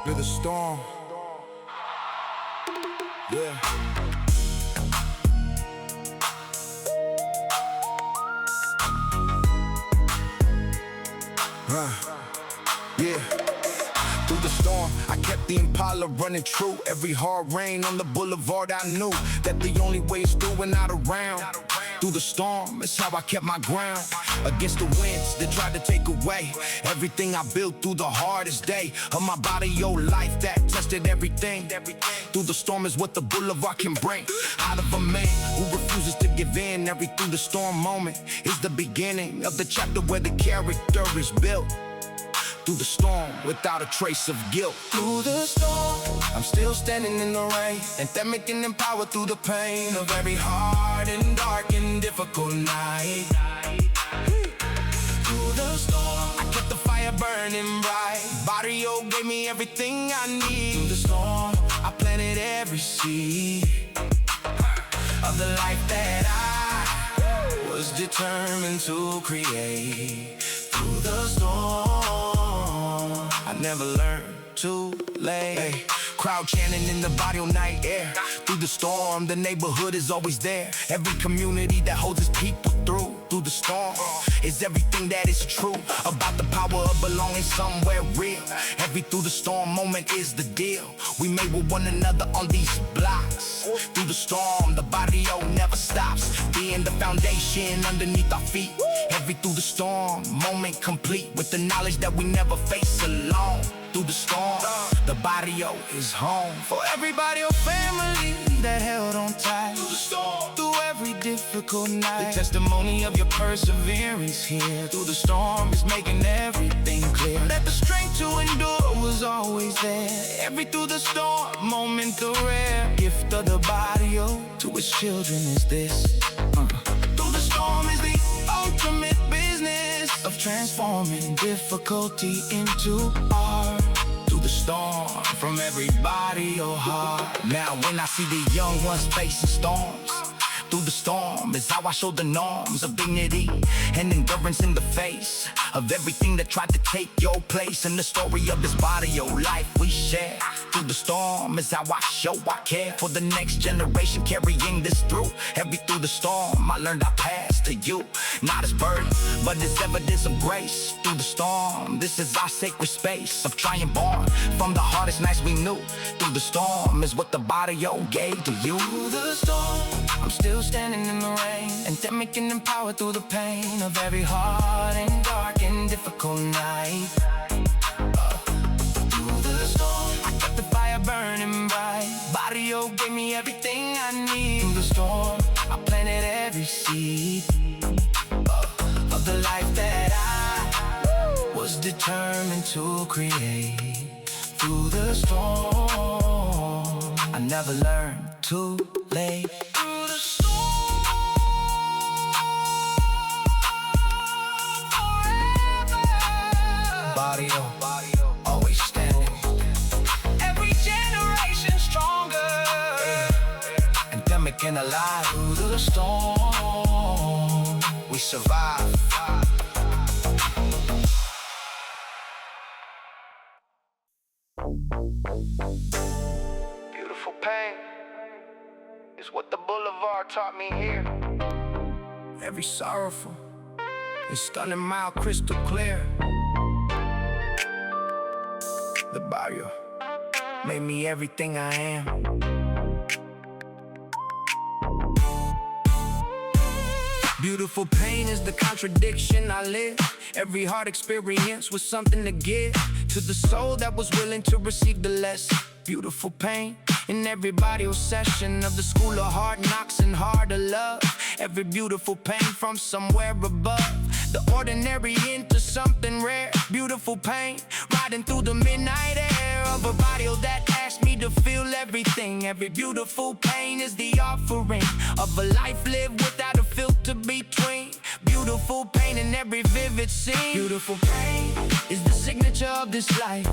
With the storm. Yeah. Yeah. Through the storm, I kept the Impala running true. Every hard rain on the boulevard, I knew that the only way is through and not around. Through the storm, it's how I kept my ground. Against the winds that tried to take away everything I built through the hardest day of my body, your life that tested everything. Through the storm is what the boulevard can bring. Out of a man who refuses to give in. Every through the storm moment is the beginning of the chapter where the character is built. Through the storm, without a trace of guilt. Through the storm, I'm still standing in the rain, anthemic and empowered through the pain of every hard and dark and difficult night. Through the storm, I kept the fire burning bright. Barrio gave me everything I need. Through the storm, I planted every seed of the life that I was determined to create. Through the storm, I never learned too late. Hey, crowd chanting in the barrio night air. Through the storm, the neighborhood is always there. Every community that holds its people through. Through the storm is everything that is true about the power of belonging somewhere real. Every through the storm moment is the deal we made with one another on these blocks. Through the storm, the barrio never stops, being the foundation underneath our feet. Every through the storm moment complete with the knowledge that we never face alone. Through the storm, the barrio is home for everybody, your family that held on tight. Through the storm, through every difficult night, the testimony of your perseverance here. Through the storm is making everything clear that the strength to endure was always there. Every through the storm moment, the rare gift of the barrio to its children is this. Through the storm is the ultimate business of transforming difficulty into art. Through the storm, from everybody, your heart. Now when I see the young ones facing storms, through the storm is how I show the norms of dignity and endurance in the face of everything that tried to take your place. In the story of this body, your life we share. Through the storm is how I show I care for the next generation, carrying this through. Every through the storm, I learned I passed to you, not as burden, but as evidence of grace. Through the storm, this is our sacred space of trying born from the hardest nights we knew. Through the storm is what the barrio gave to you. Through the storm, I'm still standing in the rain, endemic and empowered through the pain of every hard and dark and difficult night. Through the storm, I got the fire burning bright. Barrio gave me everything I need. Through the storm, I planted every seed of the life that I was determined to create. Through the storm, I never learned too late. Through the storm, forever. Barrio, always standing. Every generation stronger, endemic and alive. Through the storm, we survive. Beautiful pain is what the Boulevard taught me here. Every sorrowful is stunning mild, crystal clear. The Barrio made me everything I am. Beautiful pain is the contradiction I live. Every hard experience was something to give to the soul that was willing to receive the lesson. Beautiful pain in every body session of the school of hard knocks and harder love. Every beautiful pain from somewhere above, the ordinary into something rare. Beautiful pain riding through the midnight air of a body that asked me to feel everything. Every beautiful pain is the offering of a life lived without a filter between. Beautiful pain in every vivid scene. Beautiful pain is the signature of this life.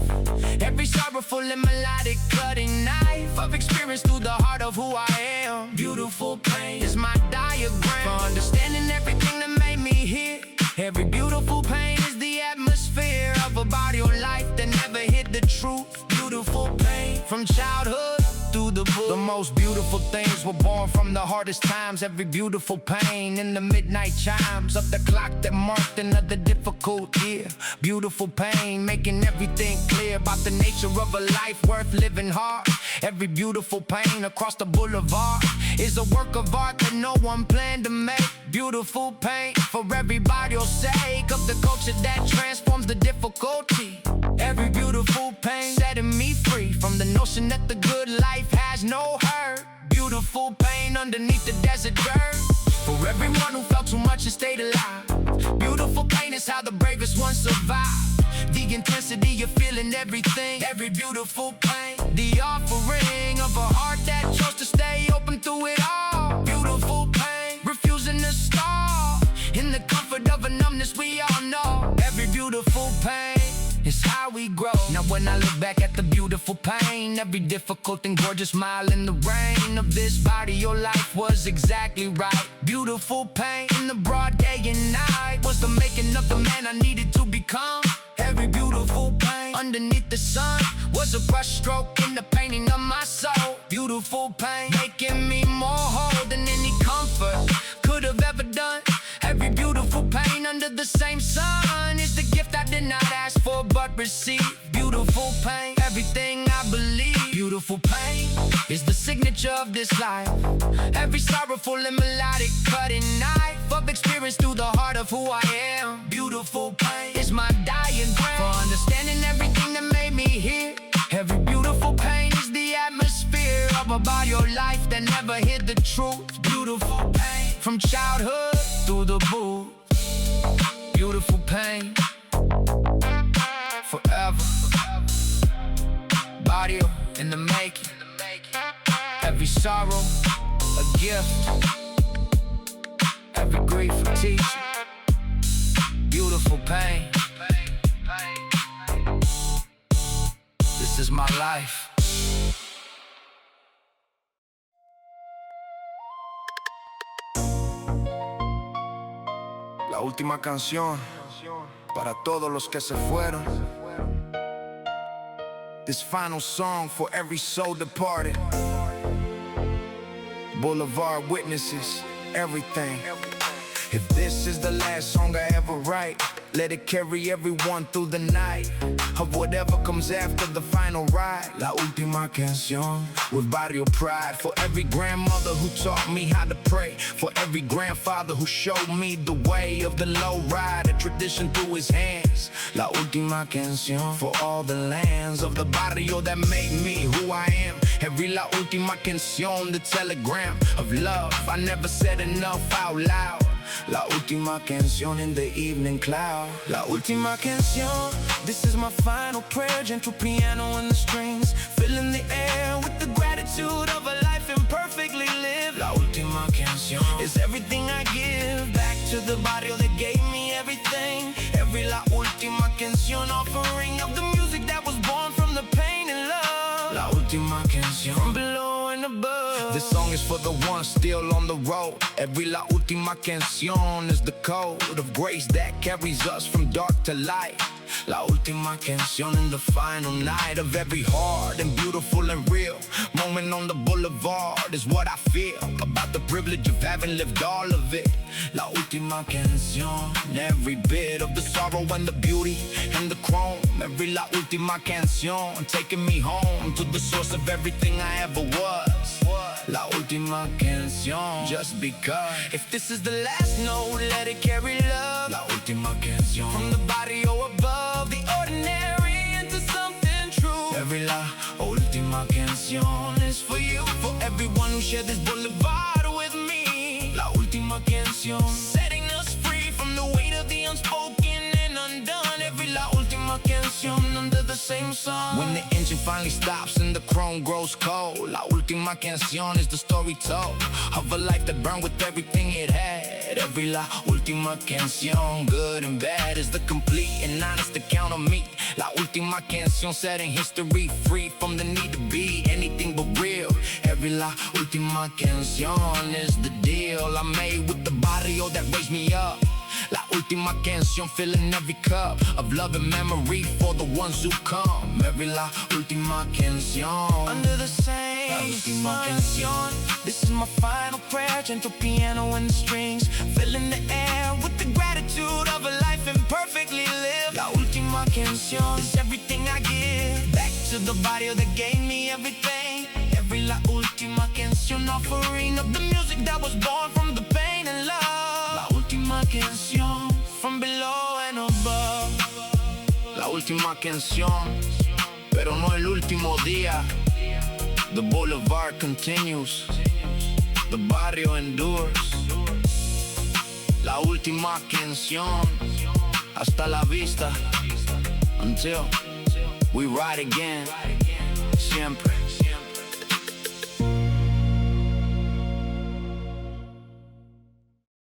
Every sorrowful and melodic cutting knife of experience through the heart of who I am. Beautiful pain is my diagram for understanding everything that made me here. Every beautiful pain is the atmosphere of a body or life that never hid the truth. Beautiful pain from childhood through the book. The most beautiful things were born from the hardest times. Every beautiful pain in the midnight chimes of the clock that marked another difficult year. Beautiful pain making everything clear about the nature of a life worth living hard. Every beautiful pain across the boulevard is a work of art that no one planned to make. Beautiful pain for everybody's sake of the culture that transforms the difficulty. Every beautiful pain setting me free from the notion that the good life has no hurt. Beautiful pain underneath the desert dirt for everyone who felt too much and stayed alive. Beautiful pain is how the bravest ones survive. The intensity of feeling everything. Every beautiful pain, the offering of a heart that chose to stay open through it all. Beautiful pain, refusing to stall in the comfort of a numbness we all know. Every beautiful pain is how we grow. Now when I look back at the beautiful pain, every difficult and gorgeous mile in the rain of this body, your life was exactly right. Beautiful pain in the broad day and night was the making of the man I needed to become. Every beautiful pain underneath the sun was a brushstroke in the painting of my soul. Beautiful pain making me more whole than any comfort could have ever done. Every beautiful pain under the same sun is the gift I did not ask for but receive. Beautiful pain, everything I believe. Beautiful pain is the signature of this life. Every sorrowful and melodic cutting knife of experience through the heart of who I am. Beautiful pain is my dying ground for understanding everything that made me here. Every beautiful pain is the atmosphere of a body or life that never hid the truth. Beautiful pain from childhood through the booth. Beautiful pain forever. Barrio in the making. Every sorrow a gift. Every grief a teacher. Beautiful pain. This is my life. La última canción para todos los que se fueron. This final song for every soul departed. Boulevard witnesses everything. If this is the last song I ever write, let it carry everyone through the night of whatever comes after the final ride. La Ultima Cancion with Barrio pride. For every grandmother who taught me how to pray, for every grandfather who showed me the way of the Lowrider, tradition through his hands. La Ultima Cancion for all the lands of the Barrio that made me who I am. Every La Ultima Cancion, the telegram of love I never said enough out loud. La Ultima Cancion in the evening cloud. La Ultima Cancion, this is my final prayer. Gentle piano and the strings, filling the air with the gratitude of a life imperfectly lived. La Ultima Cancion is everything I give back to the barrio that gave me everything. Every La Ultima Cancion offering of the music that was born from the pain and love. La Ultima Cancion from below and above. This song is for the ones still on the road. Every La Ultima Cancion is the code of grace that carries us from dark to light. La Ultima Cancion in the final night of every hard and beautiful and real moment on the boulevard is what I feel about the privilege of having lived all of it. La Ultima Cancion, every bit of the sorrow and the beauty and the chrome. Every La Ultima Cancion taking me home to the source of everything I ever was. La Ultima Cancion, just because. If this is the last note, let it carry love. La Ultima Cancion, from the barrio above the ordinary into something true. Every La Ultima Cancion is for you, for everyone who shared this boulevard with me. La Ultima Cancion, setting us free from the weight of the unspoken and undone. Every La Ultima Cancion under the same sun. When the engine finally stops and the chrome grows cold, La Ultima Cancion is the story told of a life that burned with everything it had. Every La Ultima Cancion, good and bad, is the complete and honest account of me. La Ultima Cancion setting history free from the need to be anything but real. Every La Ultima Cancion is the deal I made with the barrio that raised me up. La Ultima Cancion filling every cup of love and memory for the ones who come. Every La Ultima Cancion under the same La Ultima Cancion. This is my final prayer. Gentle piano and the strings, filling the air with the gratitude of a life imperfectly lived. La Ultima Cancion is everything I give back to the barrio that gave me everything. Every La Ultima Cancion offering of the music that was born from the pain and love. La Ultima Cancion from below and above. La Ultima Cancion, pero no el último día. The Boulevard continues, the barrio endures. La Ultima Cancion, hasta la vista, until we ride again. Siempre.